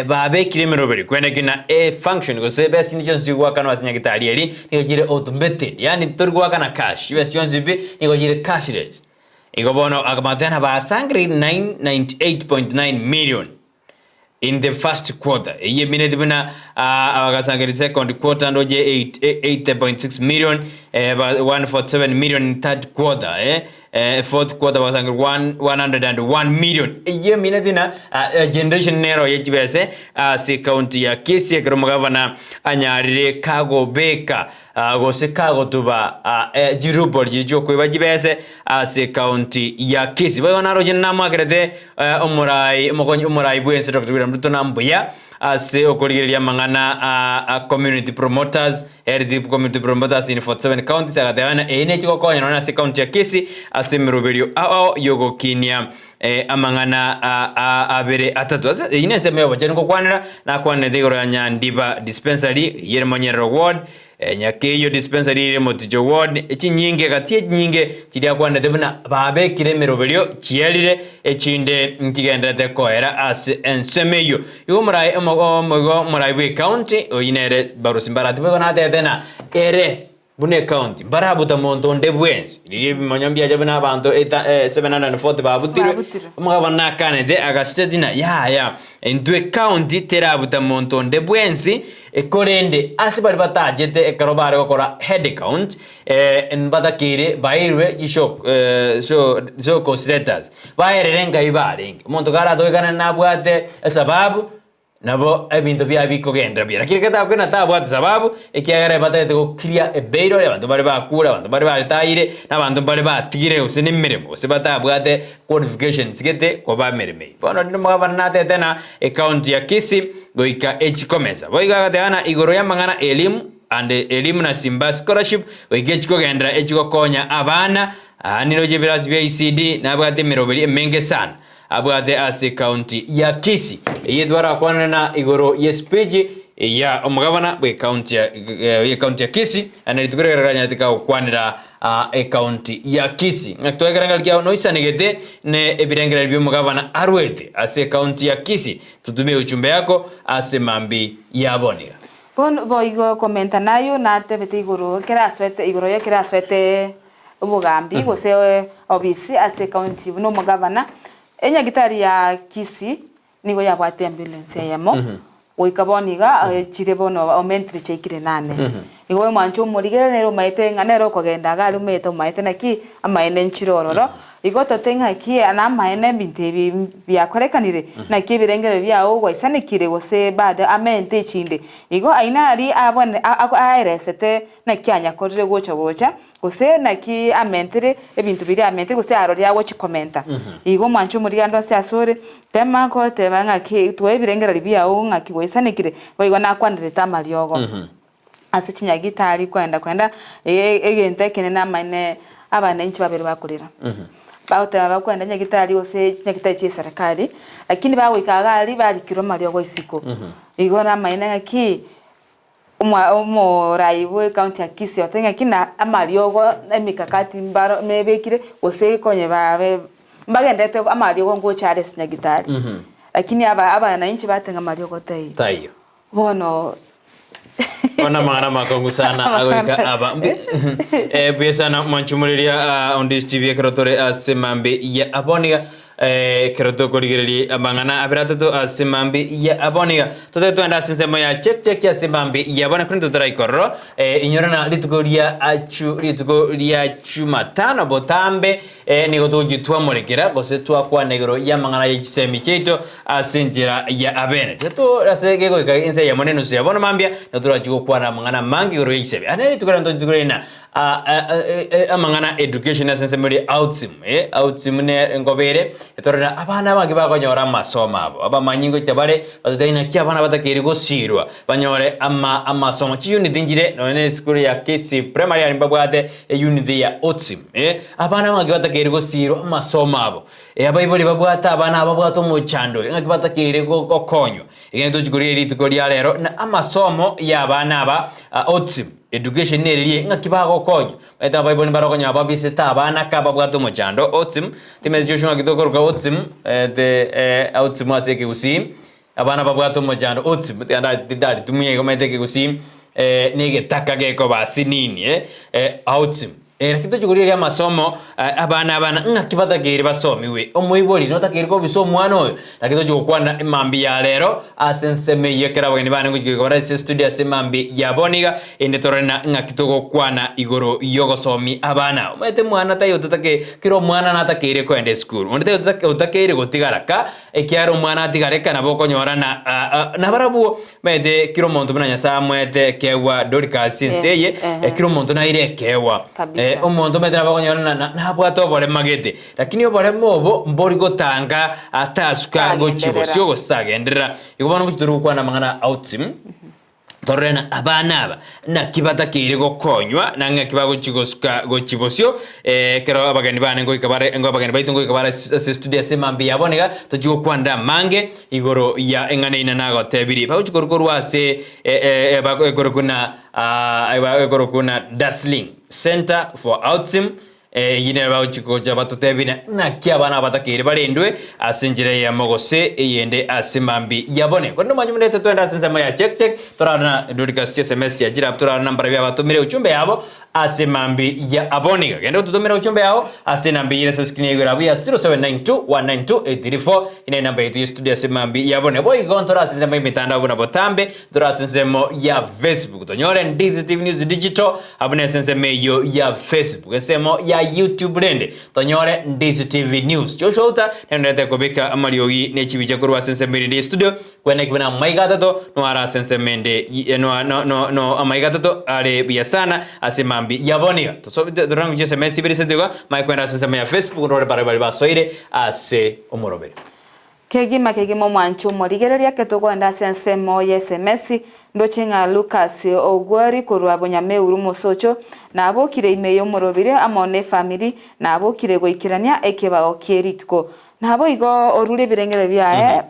babe kiremerobere kwene kina function go se best ni jonsi gwa kana nyagitari eri ni jire automated yani turgwa kana cash best jonsi bi ni jire cashless Igobono akamatena ba sangri 998.9 million in the first quarter. Iye minute bina abakasangri second quarter ndoje 80.6 million 147 million in third quarter fourth quarter basangir 101 million iye minatina generation nero yechibese ase county ya Kisii ekero Governor anyarire kago beka gose kago tuba jirubo jijo kweba jibese ase county ya Kisii bagona roje namakerete umurai bwense Dr. William Ruto nambuya ase okorigeria mangana community promoters health community promoters in 47 counties agateana ene chiko konya na ase county ya Kisii ase miruberio yogo kinia amangana abere atatu ase ine sema yobaje ngo kwanira na kwanira thigoro ya Nyandiba dispensary yere monyero ward nyakeyo dispensary ire motijo ward echi nyinge gatie nyinge chiria kwanira tebuna babe kire miruberio chielire echinde nkigendete koera ase ensemeyo yo murai bwe county oyinere barusimbara tibego na tetena ere bune county barabuta monto ndebwensi iri manyambia jabana abantu 740 babutiro mugabana kanede agastetina ya indwe county terabuta monto ndebwensi ekorende asibari batajete ekarobare gukora head count nbatakire bairwe gishop so considerators baerenga ibarenge monto gara toikana nabwate sababu nabo ebintu bya bikogenda bya lakini kata kwena tabwate sababu ekiagara batete ko clear ebeiro abantu bari bakura abantu bari batayire nabantu bari batire usene miremo sebatabwate qualification sigete ko ba mireme bono ndimo gabana tena account ya Kisii goika echikomesa boiga gateana igoro ya mangana elimu na simba scholarship wegechiko gendra echiko konya abana nino jebirasi bya ECD nabwate miroberi menge sana abwate ase county ya Kisii yedwara kwana na igoro yespeji ya omugabana bwe county ya Kisii analitugureranya tika kwanira county ya Kisii ngatoegeranga kya noisanegete ne ebirengera byo mugabana arwete ase county ya Kisii tutumie uchumbe yako ase mambi yaboniga boigo komenta nayo na tebete igoro igoro ya kiraswete ubugambi gose obisi ase county no mugabana enya gitari ya Kisii nigo yabwate ambulance yamo oikaboniga chirebono omentri chekire nane igo mwancho murigere nero maite nganero kogenda gari umeto maite naki amaene nchirororo igo totenga ki ana maene bintebi byakorekanire naki birengere byao gwisanikire gose bade amente chinde igo aina ari abone aeresete naki anyakorire gocha gose naki amentere ebintu biri amentere gose arori yawo chikomenta igo mwancho muri ando se asore tema ko tebanga ki tuwe birengera byao ngaki gwisanikire boigo nakwanire tamariogo ase chinyagitari kwenda egente kenena mane abana inchi babiri bakurira bautema bakwenda nyagitari ose nyagitari chi serikali lakini bawikaga ali bali kiromariogo isiko igo na mane ngaki raibu county ya Kisii otenga kina amariogo emikakati mbaro mebekire ose konye babe mbagendete amariogo ngo Charles nyagitari lakini aba na inchi batenga amariogo tayo bono ona mara makongu sana agoika aba pesa na manchumuliria on this TV kerotore asemambe ya aboniga keroto korigereri abangana abiratato asemambe ya aboniga tote to anda sensemo ya check ya asemambe ya bana kunto torai korro inyorana litugoria Jumatano botambe nigo tujitwa morekera gose twakwa negero ya mangana ya gisemi cheito asenjera ya abene teto rasege go inse ya moneno se abona mambia natura chuko kwana mangana mangi goro yisebe aneli tukorando tukorena amangana education asensemori outsim ne ngobere etorera abana bangi bakonyora masoma abo aba manyingo tabare badaina kya abana batakiri go sirwa banyore amasoma chi unit njire none school ya Kisii primary ya mbabwate unit ya outsim abana bangi batakiri go sirwa amasoma abo abayiboli babwata abana babwato mu chando ngaki batakiri go konyo igendo chiguriri tukoria lero na amasomo ya abana aba outsim education nelie ngakibago konyo eta bible barokonya babiseta abana kaba bwato mochando outsim timezijoshwa kitokoroka outsim outsim aseke Gusii abana babwato mochando outsim anda tumie komete ke Gusii nege takage ko basinini outsim Kitu chukuria masomo abana ngakibata gere basomiwe omuibori notakiri ko biso mwana oyo nakito chukwana mambi ya lero asenseme yekera bageni bane ngikora studio asemambi yaboniga ende torena ngakito gokwana igoro yogosomi abana umete mwana tayo tatake kiro mwana natakire ko ende school onde tayo utakire gotigaraka ekiaro mwana atigareka na boko nyorana na barabu mede kiro monto bana nyasa mwete kewa Dorcas senseye kiro monto na ile kewa omonto medra bagonyona na bwato bole magete lakini obole mobo mbori gotanga atasuka gochibosyo gosagendera igobana guturu kwa na mangana outim torena abana na kibata kire gokonywa nanga kibago chigosuka gochibosyo kero abagani bane ngo ikabare ngo abagani baitungo ikabare studio semambi yabonega tojugo kwanda mange igoro ya engane ina nago tebiri ba uchikorukoru ase bagorokuna bagorokuna Dazzling Center for Autism yine ba uchiko jabato tebina na kia bana batakire barendwe asinjire ya mogose yende asimambi yabone kono manyumune tetwenda sensema ya check torana Dorcas SMS ya jira torana nambara bya batumire uchumbe yabo asimambi ya aboniga gendo tutumire uchumbe yao asinambi ile screen yego rabu ya 0792192834 ine namba yetu studio asimambi yabone boy kontora sensema mitandao kuna botambe dora sensemo ya Facebook tonyore Ndizi TV News Digital abone sensema yo ya Facebook sensemo ya YouTube rende tonyore Ndizi TV News choshota nendete kubika amaliogi nechibicha kurwa sensema ndi studio kwene kibana maigata to no ara sensema ndi no amaigata to ale bia sana asimambi yaboniga to so dorangu je SMS biri sedega mai kwenda sensema ya Facebook rore para bali basoire ase omorobere kegimo mwancho morigereria ketogwanda sensemo ya SMS ndochinga Lucas ogwari kurwa Bonyameuru musocho nabo kire imeyo morobire amone family nabo kire goikirania ekebago kieritko nabo igo orule birengere bya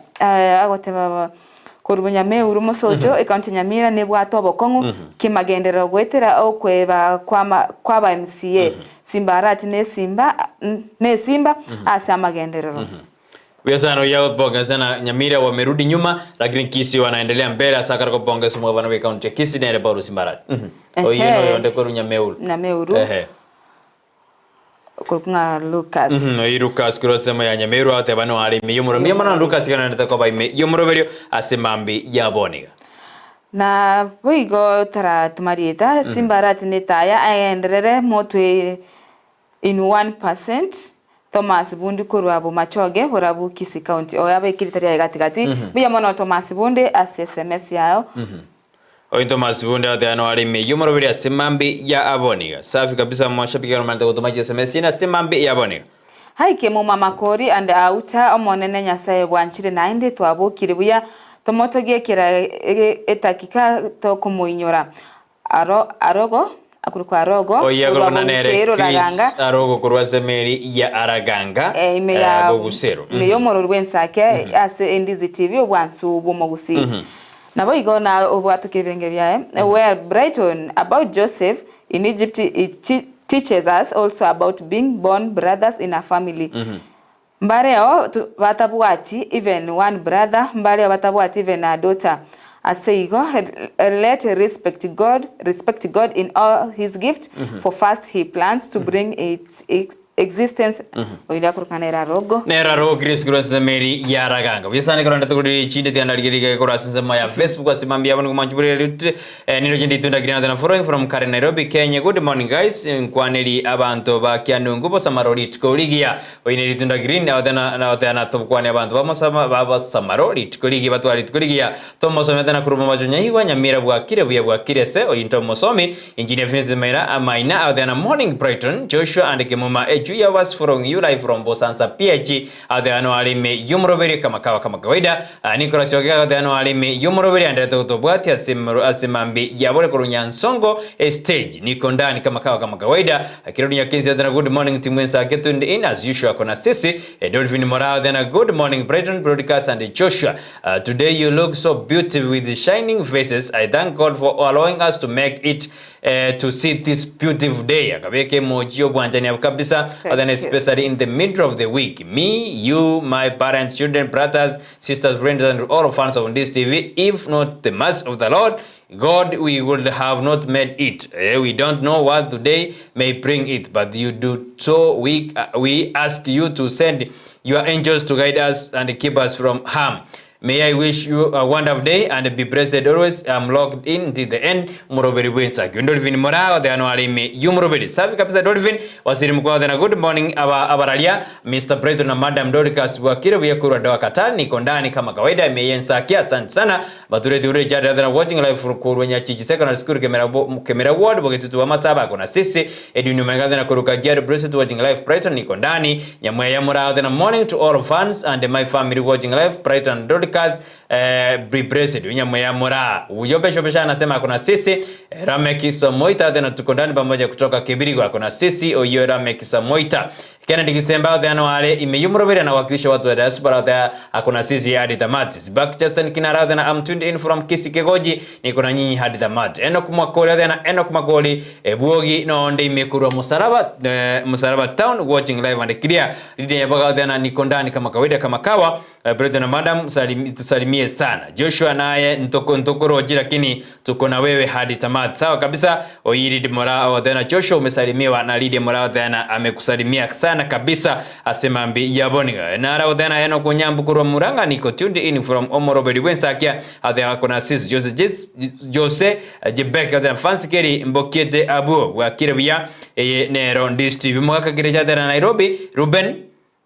agoteba Bonyameuru musocho ekanti Nyamira nebwato bokongu kimagendero gwetera okweba kwaba MCA Simbarati ne Simba asa magenderero Biasano yao bonga sana Nyamira wamerudi nyuma lakini Kisii wanaendelea mbele hasa katika bonga sumu wanawe kaunti ya Kisii na Bauru Simbarati. Oyino yonde koru Nyameuru. Kuna Lucas. Lucas kurosema ya Nyameuru ate bano ali miyumuro. Miyamana Lucas kana ndata kwa ime yumuro berio asemambi yaboniga. Na boigo tara tumarieta Simbarati netaya ayenderere motwe in 1%. Thomas Bundi kurwabo machoge horabu Kisii County oyabe kilitaria gatigati biya mono Thomas Bundi SMS yao Oyi Thomas Bundi atano ali miyumuro bili asemambi ya aboniga safi kabisa mwashabiki wa manda kutumaji SMS ina asemambi ya aboniga hai Kemuma Makori and auta omonene nyasaye bwanchire nainde twabo kiribuya tomotogie kira etakika to kumuinyora arogo akuruko arogo kurwa nere Chris arogo kurwa zemeri ya araganga Gusii meyo mororwe Ensakia ase Ndizi TV obwansu bomo Gusii nabo igona obwatu kebenge byae where Brighton about Joseph in Egypt it teaches us also about being born brothers in a family mbareo batabuati even one brother mbareo batabuati even a daughter Aseigo let respect God in all his gifts for first he plans to bring its existence oida kurkanera rogo nera rogo Chris Gross Mary ya raganga bisane koranda tukuri chinde tianda ligiri ko rasema ya Facebook asimambia abantu kumanjubure lut nino jindi tunda grina than following from Karen Nairobi Kenya. Good morning guys nkwaneli abantu bakianungu bo samaroli tkoligia oineli tunda green na topkwani abantu baba samaroli tkoligia batwali tkoligia tomoso tena kuruma majunya higwa Nyamira bwa kirese oyinto mosomi engineer Finance Maina amaina adana morning Brighton Joshua and Kemuma Juya was from you live from Bosansa PH adano alime yumroberi kama kawaida Nicolas Yogega adano alime yumroberi andato tobwati asimambi yabole kurunyansongo stage niko ndani kama kawaida akirudi nyakinzi adana good morning team Ensakia tuned in as usual kona sisi Dolphin Morao adana good morning Brighton broadcast and Joshua today you look so beautiful with the shining faces. I thank God for allowing us to make it to see this beautiful day akabeke mojio bwanjani kabisa and especially in the middle of the week. Me, you, my parents, children, brothers, sisters, friends, and all fans of this TV. If not the mercy of the Lord, God, we would have not made it. We don't know what today may bring it, but you do. So we ask you to send your angels to guide us and keep us from harm. May I wish you a wonderful day and be blessed always. I'm logged in till the end. Muroberi Winsaki. Dolphin Morao, the annual me, you Muroberi. Safi Capsa Dolphin was in Mukwa. Good morning, Abaralia, Mr. Brighton and Madam Dorcas Wakira, Yakura Doakatani, Kondani, Kamakawaida, may Ensakia, Sansana, but to read other watching live for Kurwanya Chichi Secondary School Camera Ward, Bogetu Amasaba, Konasisi, Edunu Magadana Kuruka Jerry Bruce watching live Brighton, Nikondani, Yamaya Murao, then a morning to all fans and my family watching live Brighton Dorcas. Bribrese dunya moya mora uyope shopesha anasema kuna sisi Rameki Somoita tena tuko ndani pamoja kutoka Kibirigwa kuna sisi oyo Rameki Somoita Kennedy Kisemba the anwale imeyumrovera na wakilisha watu wa diaspora there hakuna sisi hadi tamati back Justin Kinara tena I'm tuned in from Kisii Kegoji niko na nyinyi hadi tamati Enoch Makori tena Enoch Makori Buogi no nde imekurwa Musaraba town watching live and clear lidi yabaga tena niko ndani kama kawaida kama kawa Brighton na Madam tusalimie sana Joshua naye ntokoroji lakini tuko na wewe hadi tamati sawa kabisa Oyiri Morao tena Joshua umesalimiwa na Lydia Morao tena amekusalimia sana kabisa asema mbi yaboniga na rao tena eno kunyambu kurwa muranga niko tuned in from Omoroberi Ensakia hata kuna sis Jose Jebeka tena fancy keri mbokete abu wa kirabia nero Ndizi TV mwaka kireja tena Nairobi Ruben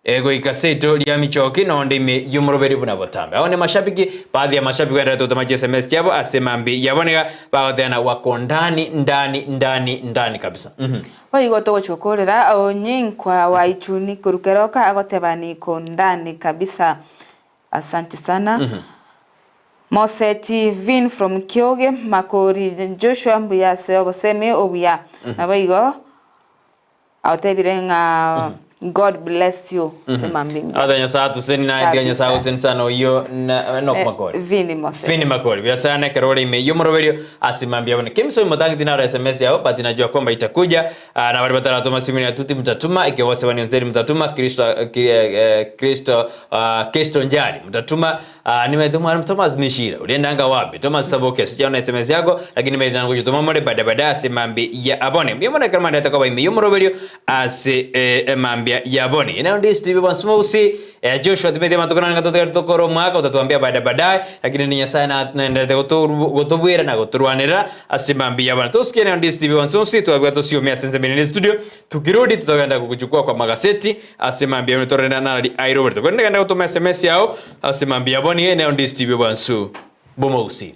ego ikaseto ya michoki na onde ime yumoroberi buna botambe aone mashabiki baadhi ya mashabiki wa radio tomaji SMS yabo asema mbi yaboneka baadhi na wako ndani kabisa Oigo to chokorera onyinkwa waichuni kurukeroka agotebani kondani kabisa asante sana Moseti Vin from Kyoge Makori Joshua Mbuyase oboseme obuya naboigo aotebirenga God bless you. Semambingi. Adanya saa tuseni na adanya saa useni sana oyo no Makori. Vini Moses. Vini Makori. Biasana karori ime yumoroberio asimambia bwana. Kimso imetangi dinara SMS yao but najua kwamba itakuja na wale batala tuma simu ya tuti mtatuma ikiwase wani onzeri mtatuma Kristo njali mtatuma nimetuma Thomas Mishira. Uliendanga wapi? Thomas Saboke sijaona SMS yako lakini nimeidhana kujituma mode baada asimambia ya abone. Mbona kama ndio atakuwa ime yumoroberio asimambia yaboni ina Ndizi TV Bansmosi Joshua tibede matokana ngatoto tokoro mwaka utatuambia baadaye lakini ni nyasana naendelea gotobwera na goturwanira asimambia bana tusikie na Ndizi TV Bansmosi tuabia tosio mia sense bene studio tukirudi tutakwenda kukuchukua kwa magazeti asimambia mtorenda na Robert kwenda kutuma SMS yao asimambia boni na Ndizi TV Bansu Bomosi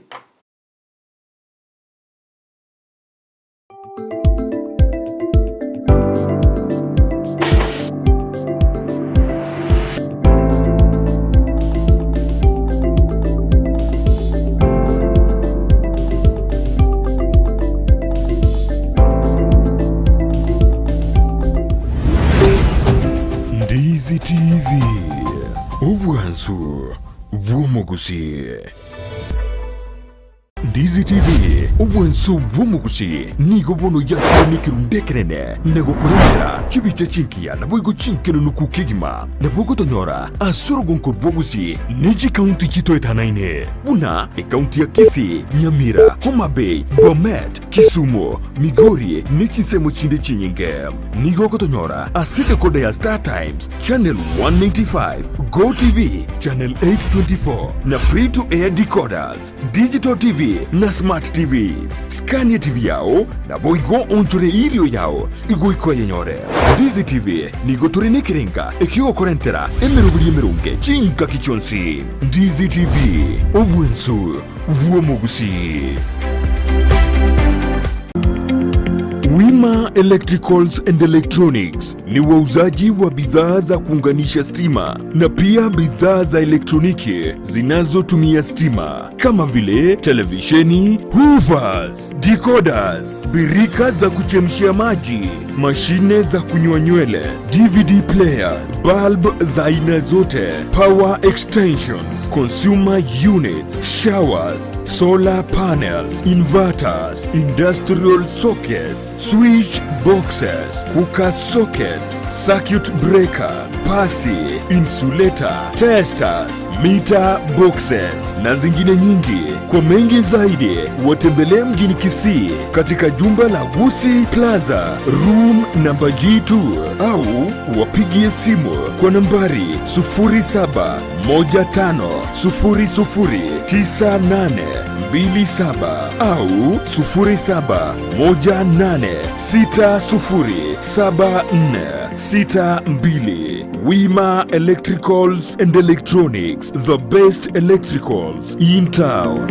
Ndizi TV Ubwansu Bw'Omugusi Ndizi TV Ubwansu Bw'Omugusi nigo bono yakoni kirundekerene nego kurentera chibiche chinkia na boigo chinkeno nukukigima na bogo tonyora asoro gonko Bw'Omugusi Neji county chito etanaine buna county ya Kisii Nyamira Homa Bay Bomet Kisumu Migori Nechisemo chinde chinyinge nigo kotonyora aside kode ya Star Times channel 195 Go TV channel 824 na free to air decoders digital TV na smart TVs Scania TV yao na boigo onchore ilio yao igo ikoye nyore Ndizi TV nigo turine kirenga ekio korentera emerunge chinka kichonsi Ndizi TV Obwensu Bw'Omugusi Wima Electricals and Electronics ni wauzaji wa bidhaa za kuunganisha stima na pia bidhaa za elektroniki zinazotumia stima kama vile televisheni, hoovers, decoders, birika za kuchemshia maji, mashine za kunyoa nywele, DVD player, bulb za aina zote, power extensions, consumer units, showers, solar panels, inverters, industrial sockets, switch boxes, hookah sockets, circuit breakers, pasi, insulator, testers, meter boxes na zingine nyingi. Kwa mengi zaidi, watembelee mjini Kisii katika jumba la Gusii Plaza room namba G2 au wapigie simu kwa nambari 0715009827 au 0718607462. Wima Electricals and Electronics, the best electricals in town.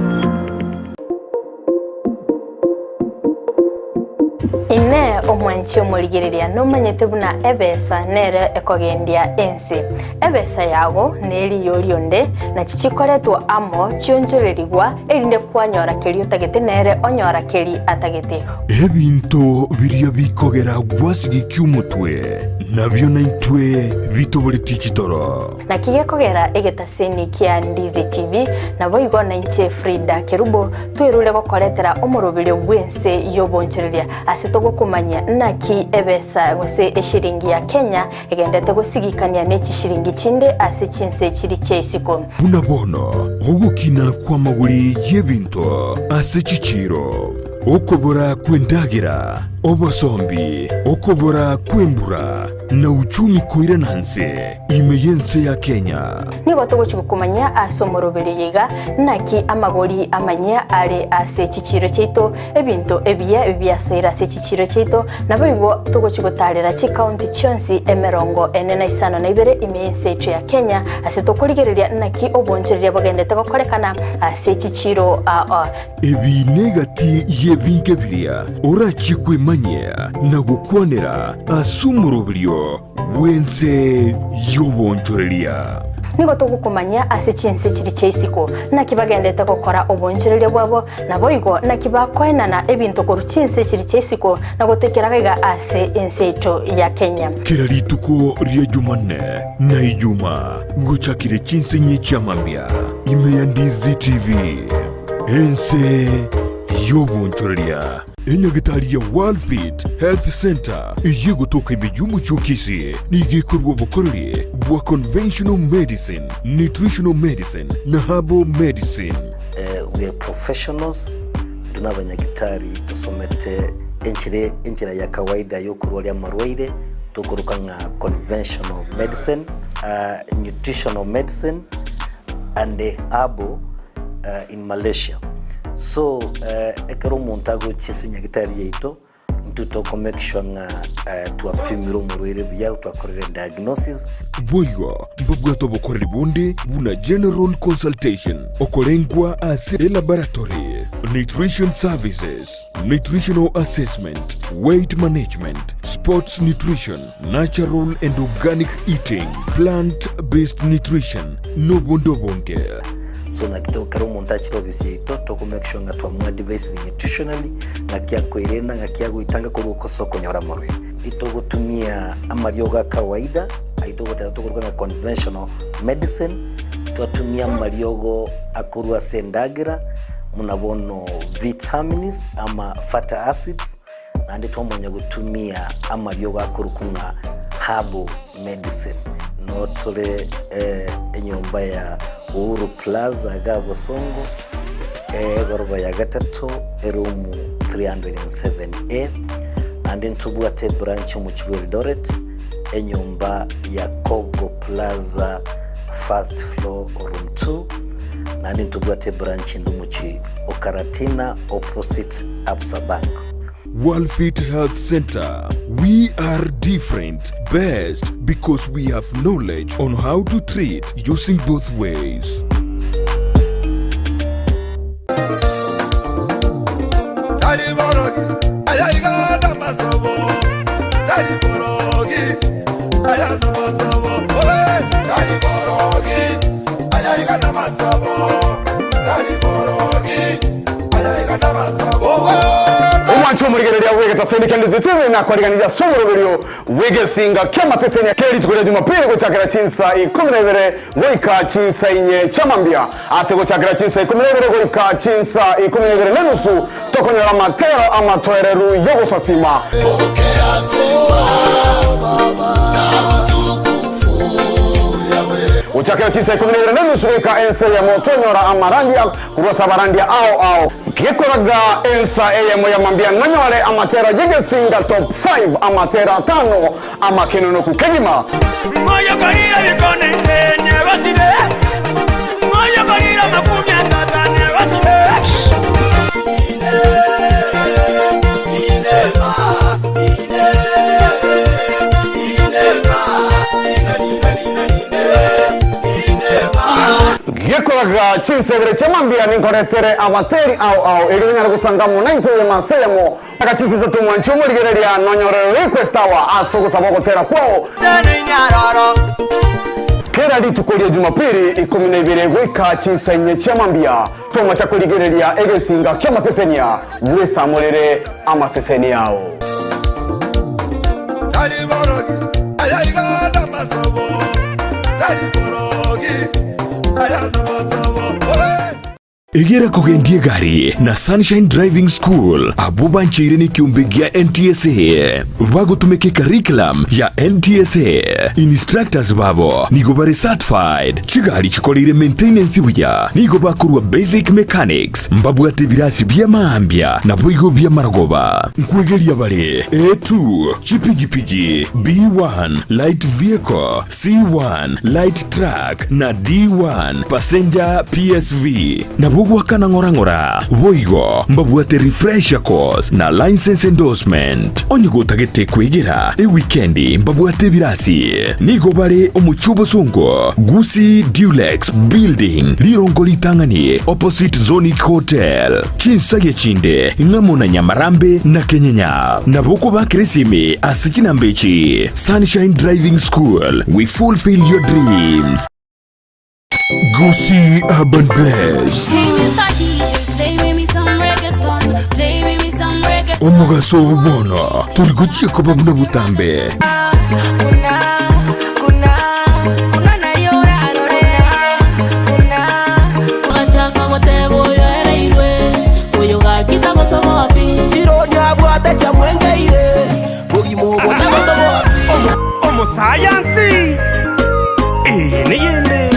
Ine omwanchi omurigereria nomanyete buna ebesa nere ekogendia ensi. Ebesa yago neri yorionde na chichikoretwo amo chionjorerigwa erinde kwanyora keri utagete nere onyora keri atagete. Ebinto biria bikogera gwasigi kyumutwe nabyo naitwe bitobole tichitoro. Na kigekogera egetaseni kia Ndizi TV na boigo na inche Frida Kerubo twirule gokoretera omurubiro gwense yobonchereria asitogo kumanya naki ebesa gose eshiringi ya Kenya egendete gusigikania neki shiringi chinde ase chinse chiri chesiko. Unabono ogukina kwa maguri yebinto ase chichiro. Okobora kwendagira, obosombi, okobora kwembura, na uchumi koira nanse, imeyense ya Kenya. Nigo togo chukumanya asomorobere yega, naki amagori amanya ale ase chichiro cheito, ebinto ebia soira ase chichiro cheito, na barigo togo chukutalera chi county chonsi emerongo enena isano na ibere imeyense echo ya Kenya, ase tokorigereria naki obonchereria bagendete gokorekana ase chichiro Ebi negati yebinke biria, ora chikwe manya, na gukwanera asumurubirio, wense yobonchoreria. Nigo tugukumanya ase chinse chiri cheisiko na kibagendete gukora oboncherere bwabo na boigo na kibakwenana ebinto koru chinse chiri cheisiko na gutekeraga ase enseito ya Kenya. Kera rituko ria Jumanne na Ijuma guchakire chinse nyechamambia ime ya Ndizi TV ense yobonchoreria. Enyagitari ya World Fit Health Center iye gutoka imijumu chokisi nigikorwa bukorere bwa conventional medicine, nutritional medicine na herbal medicine. We are professionals, tunabanyagitari tusomete enchira ya kawaida yo kurwalia marwaire tukuruka nga conventional medicine, nutritional medicine and herbal in Malaysia. So ekero montago chisinya gitari yeito ntutoko make sure nga tuapimiro murwere bya twakorera diagnosis. Boigo mbubwato bokorera bunde buna general consultation okolengwa ase laboratory, nutrition services, nutritional assessment, weight management, sports nutrition, natural and organic eating, plant-based nutrition, no bondo bonge. So na kito karo montachi robisi yeito toko make sure nga tuamua device nutritionally nga kia koirena nga kia guitanga kuruko soko nyora morwe ito gutumia amarioga kawaida aito gutera tukuruka na conventional medicine tuatumia mariogo akurua sendagira munabono vitamins ama fatty acids na ndi twamonya gutumia amariogo akurukunga herbal medicine no tole enyomba ya Uhuru Plaza Gabo Songo goroba ya gatatu erumu 307A and then tubuate branch mu Eldoret enyumba ya Kogo Plaza first floor room 2 and then tubuate branch ndumuchi Okaratina opposite Absa Bank. World Fit Health Center. We are different, best because we have knowledge on how to treat using both ways. Umwancho murigereria wegeta sendika Ndizi TV na kwariganira somorobero wegesinga kema sesenya keri tukore Jumapili guchakira chinsa 12 goika chinsa inye chamambia ase guchakira chinsa 12 goika chinsa 12 nenusu tokonyera matero amatoereru yogosasima. Pokea sifa baba na utukufu uchakira chisa 12 nusurika ensa ya motonyora amarandia kurosa barandia ao kikoraga ensa ya mambia nonyore amatera jigesinga top 5 amatera 5 amakenono kukegima moyo kalira bikone tenye basire moyo kalira makumya tatane basire Yekoraga chinsegre chamambia ninkoretere amateri au irinyara gusangamu naito yemasemo akachisiza tumwanchumo ligereria nonyorero requestawa aso gusaba gutera kwao kera litukoria Jumapili 12 gwika chinsainye chamambia toma chakoligereria egesinga kyamasesenia bwesamorere amaseseni yao Egera kogendie gari na Sunshine Driving School abuba nchiri ni kiumbigia NTSA wago tumeke curriculum ya NTSA instructors babo nigo certified chigari chikolire maintenance buya nigo bakurwa basic mechanics mbabu atibirasi bya maambia na boigo bya maragoba nkwegeria bare A2 chipigipigi B1 light vehicle C1 light truck na D1 passenger PSV na wakana ngora boigo mbabuate refresher course na license endorsement onyigo tagete kwegera weekendi mbabuate birasi nigo bare omuchubo sungo Gusii Dulux building lirongo litangani opposite Zonic Hotel chinsage chinde ngamona Nyamarambe na Kenyanya na boko bakresimi asikina mbechi Sunshine Driving School, we fulfill your dreams. Gusii Urban Blaze Omugaso ubona turiguchie ko babuna butambe kuna naliora arore achaka gotebo yoereirwe oyoga kitagotomo wapi ironi abwate chamwengeire bugimo botagotomo wapi omo science niyende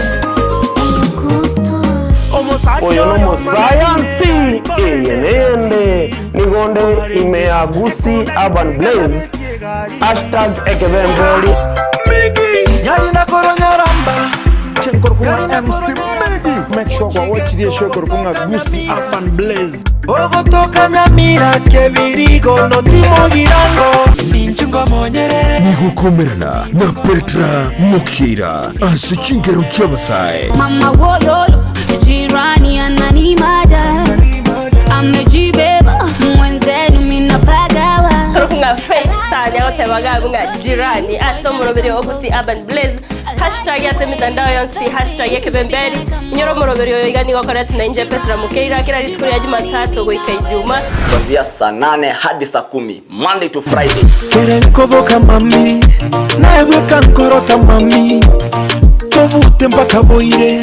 oyo nomo science niyende nigonde imea Gusii Urban Blaze #ekebembeli Migi yali na koronyaramba chenkorkunga MC Migi make sure kwa watch the show korkunga Gusii Urban Blaze ogotoka Nyamira kebirigo no timo girango ninchungo monyerere nigukomerana na Petra Mukira asichingero chabasai mama woyolo jirani ananimada amejibeba mwenzenu minapagawa korkunga Faith Star yote bagagunga jirani asomurobere wo Gusii Urban Blaze #yasemitandao yonsi #ekebemberi nyoromorobere yoigani gokora tunainje Petra Mukira kila litukuri ya Jumatatu goika Ijumaa kuanzia saa 8 hadi saa 10 Monday to Friday kerenkoboka mami nawe kankorota mami tobute mpaka boire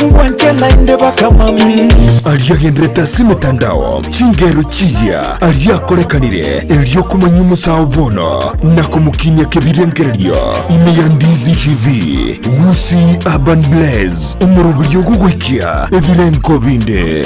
ngwanche nainde baka mami aliyagendreta simitandao chingero chiya aliyakorekanire elyo kumanyumu sao bono na kumukinya kebirengererio imeya Ndizi TV Gusii Urban Blaze umurubyo gugwikia ebirenko binde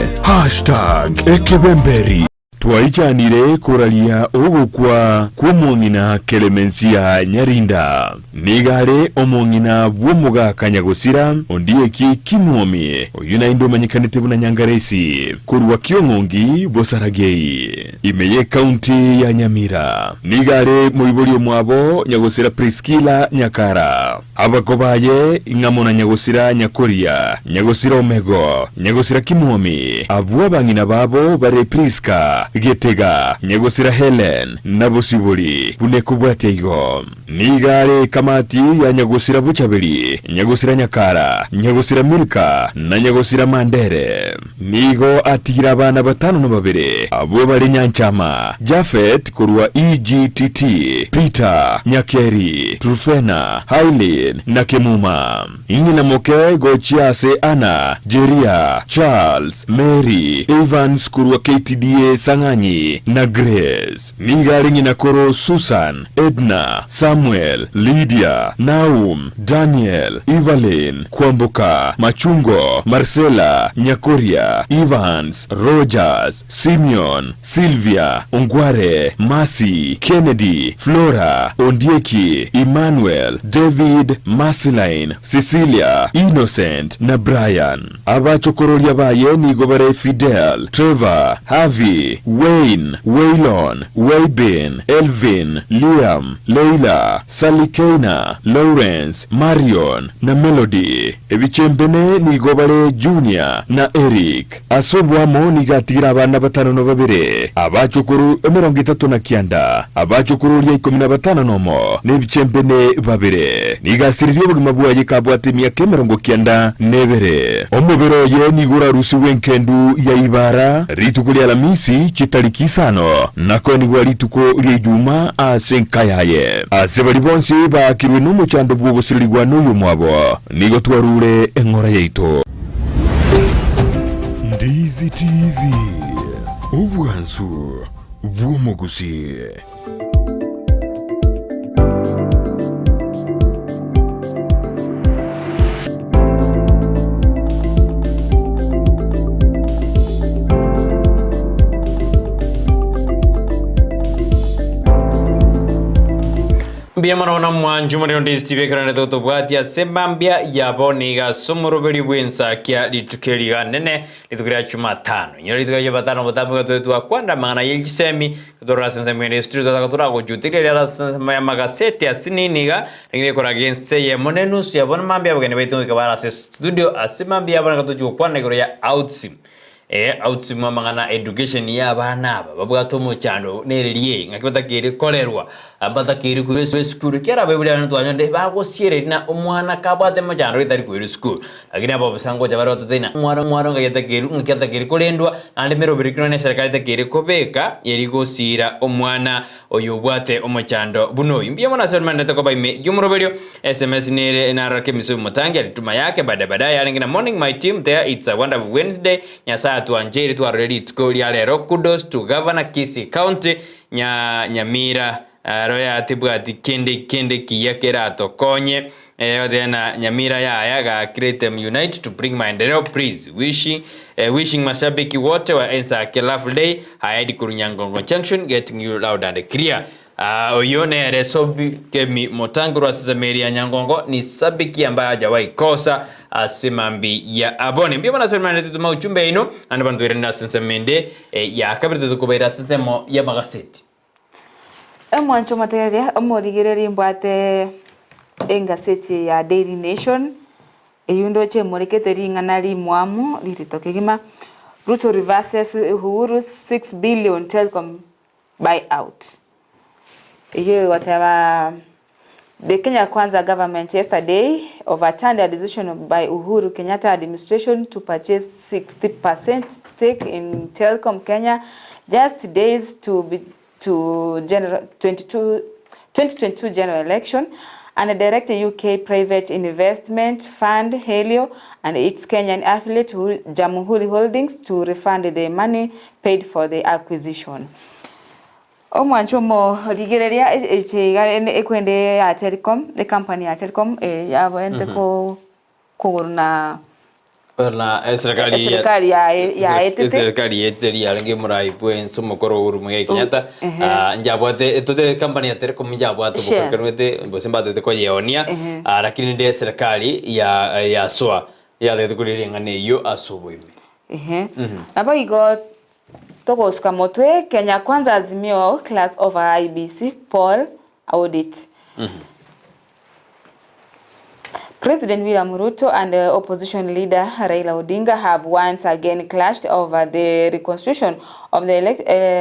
#ekebemberi Twaijanire kuralia ogukwa kw'omong'ina Clemencia Nyarinda nigare omong'ina bw'omuga Kanyagusira ondieki Kimwomi oyu naindo manyikanite buna Nyangaresi kurwa Kyong'ongi Bosaragei imeye county ya Nyamira nigare muibulio mwabo Nyagusira Priskila Nyakara abagobaye ngamona Nyagusira Nyakoria Nyagusira Omego Nyagusira Kimwomi abwa bang'ina babo bare Priska Getega Nyagusira Helen Nabosibuli bunekubwateigo nigare kamati ya Nyagusira Buchabeli Nyagusira Nyakara Nyagusira Milka na Nyagusira Mandere nigo atira abana batanu no babere abo bari Nyanchama Jafet kurwa EGTT Peter Nyakeri Trufena Hailin na Kemuma ingina moke Gochiase Ana Jeria Charles Mary Evans kurwa KTDA Cheptang'anyi na Grace. Nigaringi na koro Susan, Edna, Samuel, Lydia, Naum, Daniel, Evelyn, Kwamboka, Machungo, Marcela, Nyakoria, Evans, Rogers, Simeon, Sylvia, Ongware, Mercy, Kennedy, Flora, Ondieki, Emmanuel, David, Marceline, Cecilia, Innocent na Brian. Abachokororia baye ni gobare Fidel, Trevor, Harvey, Wayne, Waylon, Waybin, Elvin, Liam, Leila, Salikena, Lawrence, Marion na Melody. Ebichembene ni gobare Junior na Eric. Asobwamo ni gatira abana batano no babire. Abachokuru 39 abachokororia 15 nomo n'ebichembene babire. Nigasiririo bugima bwaye kabwate myaka 90 nebere. Omubero ye nigura rusi wenkendu ya ibara rituko lya Alhamisi chitariki 5 nako nigwa rituko lya Ijumaa asenkayaye. Asebali bonse bakirwe n'umuchando bw'obusirirwa n'uyu mwabo nigo twarure engora yeito. Ndizi TV ubwansu bw'omugusi. Biamano na mwanju muri Ndizi TV karane toto bwatia sembambia yaboniga somoroberi bw'Ensakia litukeriga nene litukira Jumatano nyori tukaje batano botambuga twetu kwanda mangana yelgisemi Dorcas nsemene studio takatura go jutikere la sema magaseti asininiga ngire kora gense ye monenus yabona mambia bwene beto kabara studio asimambia yabona katuju kwanda ngiro ya outsim outsim mangana education ya bana aba babwa tomo chando neririye ngakibatakire kolerwa abatakire ku school kera babuli abantu twanyande bagosiere na umwana kabate mo chando itari ku school lakini abo basango jabaro totena mwaro ngayatakire kolendwa ande mero birikino ne serikali takire kobeka yeri gosira omwana oyo bwate omochando buno imbye mona sermande to kobaime yumroberio SMS nere narake misu mutangi alituma yake baadaye alingina morning my team there it's a wonderful Wednesday nyasa tuanjeri tu already to ya lero kudos to governor Kisii County Nyamira roya tibwa kende kiyakera tokonye odena Nyamira ya ga create unite to bring maendeleo please wishing mashabiki wote wa Ensakia love day haidi kurunyangongo junction getting you loud and clear. Oyone resobi kemi motanguru asizameria nyangongo ni sabiki ambaye hajawahi kosa asimambi ya abone mbio bana semana tutuma uchumbe ino anabantu irena sensemende ya kabiri tukubaira sensemo ya magaseti mwancho materia omorigereri mbwate engaseti ya Daily Nation eyundo che moreketeri nganali mwamu liritokegima Ruto reverses Uhuru 6 billion telecom buyout. Whatever the Kenya Kwanza government yesterday overturned a decision by Uhuru Kenyatta administration to purchase 60% stake in Telecom Kenya just days to 2022 general election, and directed UK private investment fund Helio and its Kenyan affiliate Jamhuri Holdings to refund the money paid for the acquisition. Omwanchomo ligereria ekwende ya Telecom, the company ya Telecom yabente ko na serikali eteri yarange murai bwen somokoro urumuye Kenyatta njabwate tote company ya Telecom njabwate bokerwete bosemba de ko yeonia lakini de serikali ya soa ya de kulirenga neyo asubuhi aba igo Tokos Kamotwe, Kenya Kwanza Azimio class over IBC poll audit. President William Ruto and the opposition leader Raila Odinga have once again clashed over the reconstruction of the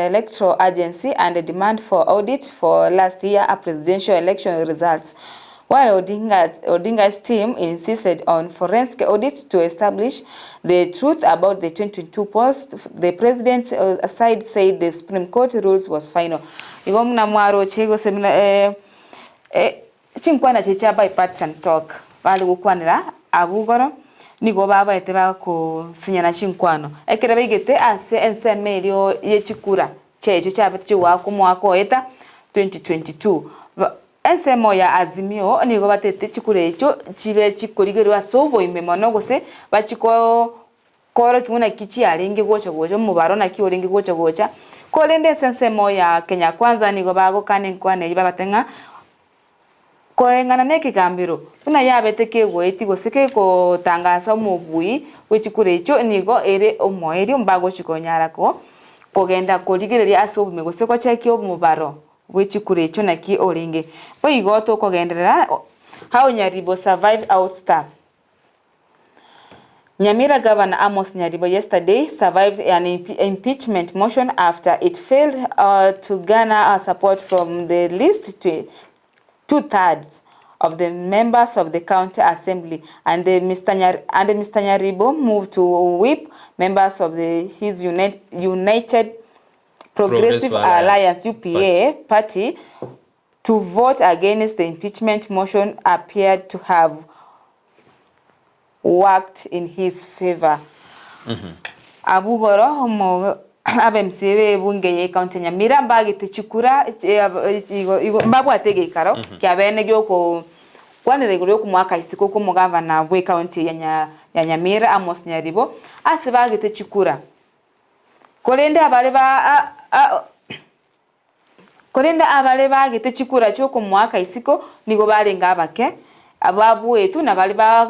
electoral agency and the demand for audit for last year presidential election results. While Odinga's team insisted on forensic audit to establish the truth about the 2022 polls, the president's side said the Supreme Court rules was final. Igomna mwaro chego semina chinkwana checha bipartisan talk. Bali gukwanira abugoro nigo babaete bakusinyana chinkwano ekera baigete ase enseme erio yechikura checho chabete chiwako mwaka oeta 2022 ensemo ya azimio nigo batete chikura echo chibe chikorigerwa asobo imemono gose bachiko koro kimuna kichi aringi gocha gocha mubaro na ki oringi gocha gocha kolende ensemo ya Kenya Kwanza nigo bago kane nkwane babatenga korengana nekigambiro tuna yabete kegweti goseke ko tangasa mubui wechikure echo nigo ere omoeri mbago chikonyarako kogenda korigereria asobu megoseko cheki omubaro wechikure echo naki oringe boigo to kogenderera how Nyaribo survive outstar. Nyamira Governor Amos Nyaribo yesterday survived an impeachment motion after it failed to garner support from the least 2/3 of the members of the county assembly, and Mr. Nyaribo moved to whip members of his United Progressive Alliance (UPA) party to vote against the impeachment motion. Appeared to have worked in his favor. Abugoro mo abemsiwe bunge ye county Nyamira mbagite chikura mbabu atege ikaro kyabene gyoko kwanire guri ku mwaka isiko ko mugavana bwe county ya Nyamira Amos Nyaribo asibagite chikura kolende abale bagite chikura cyo ku mwaka isiko nigo barenga abake ababu etu na bali ba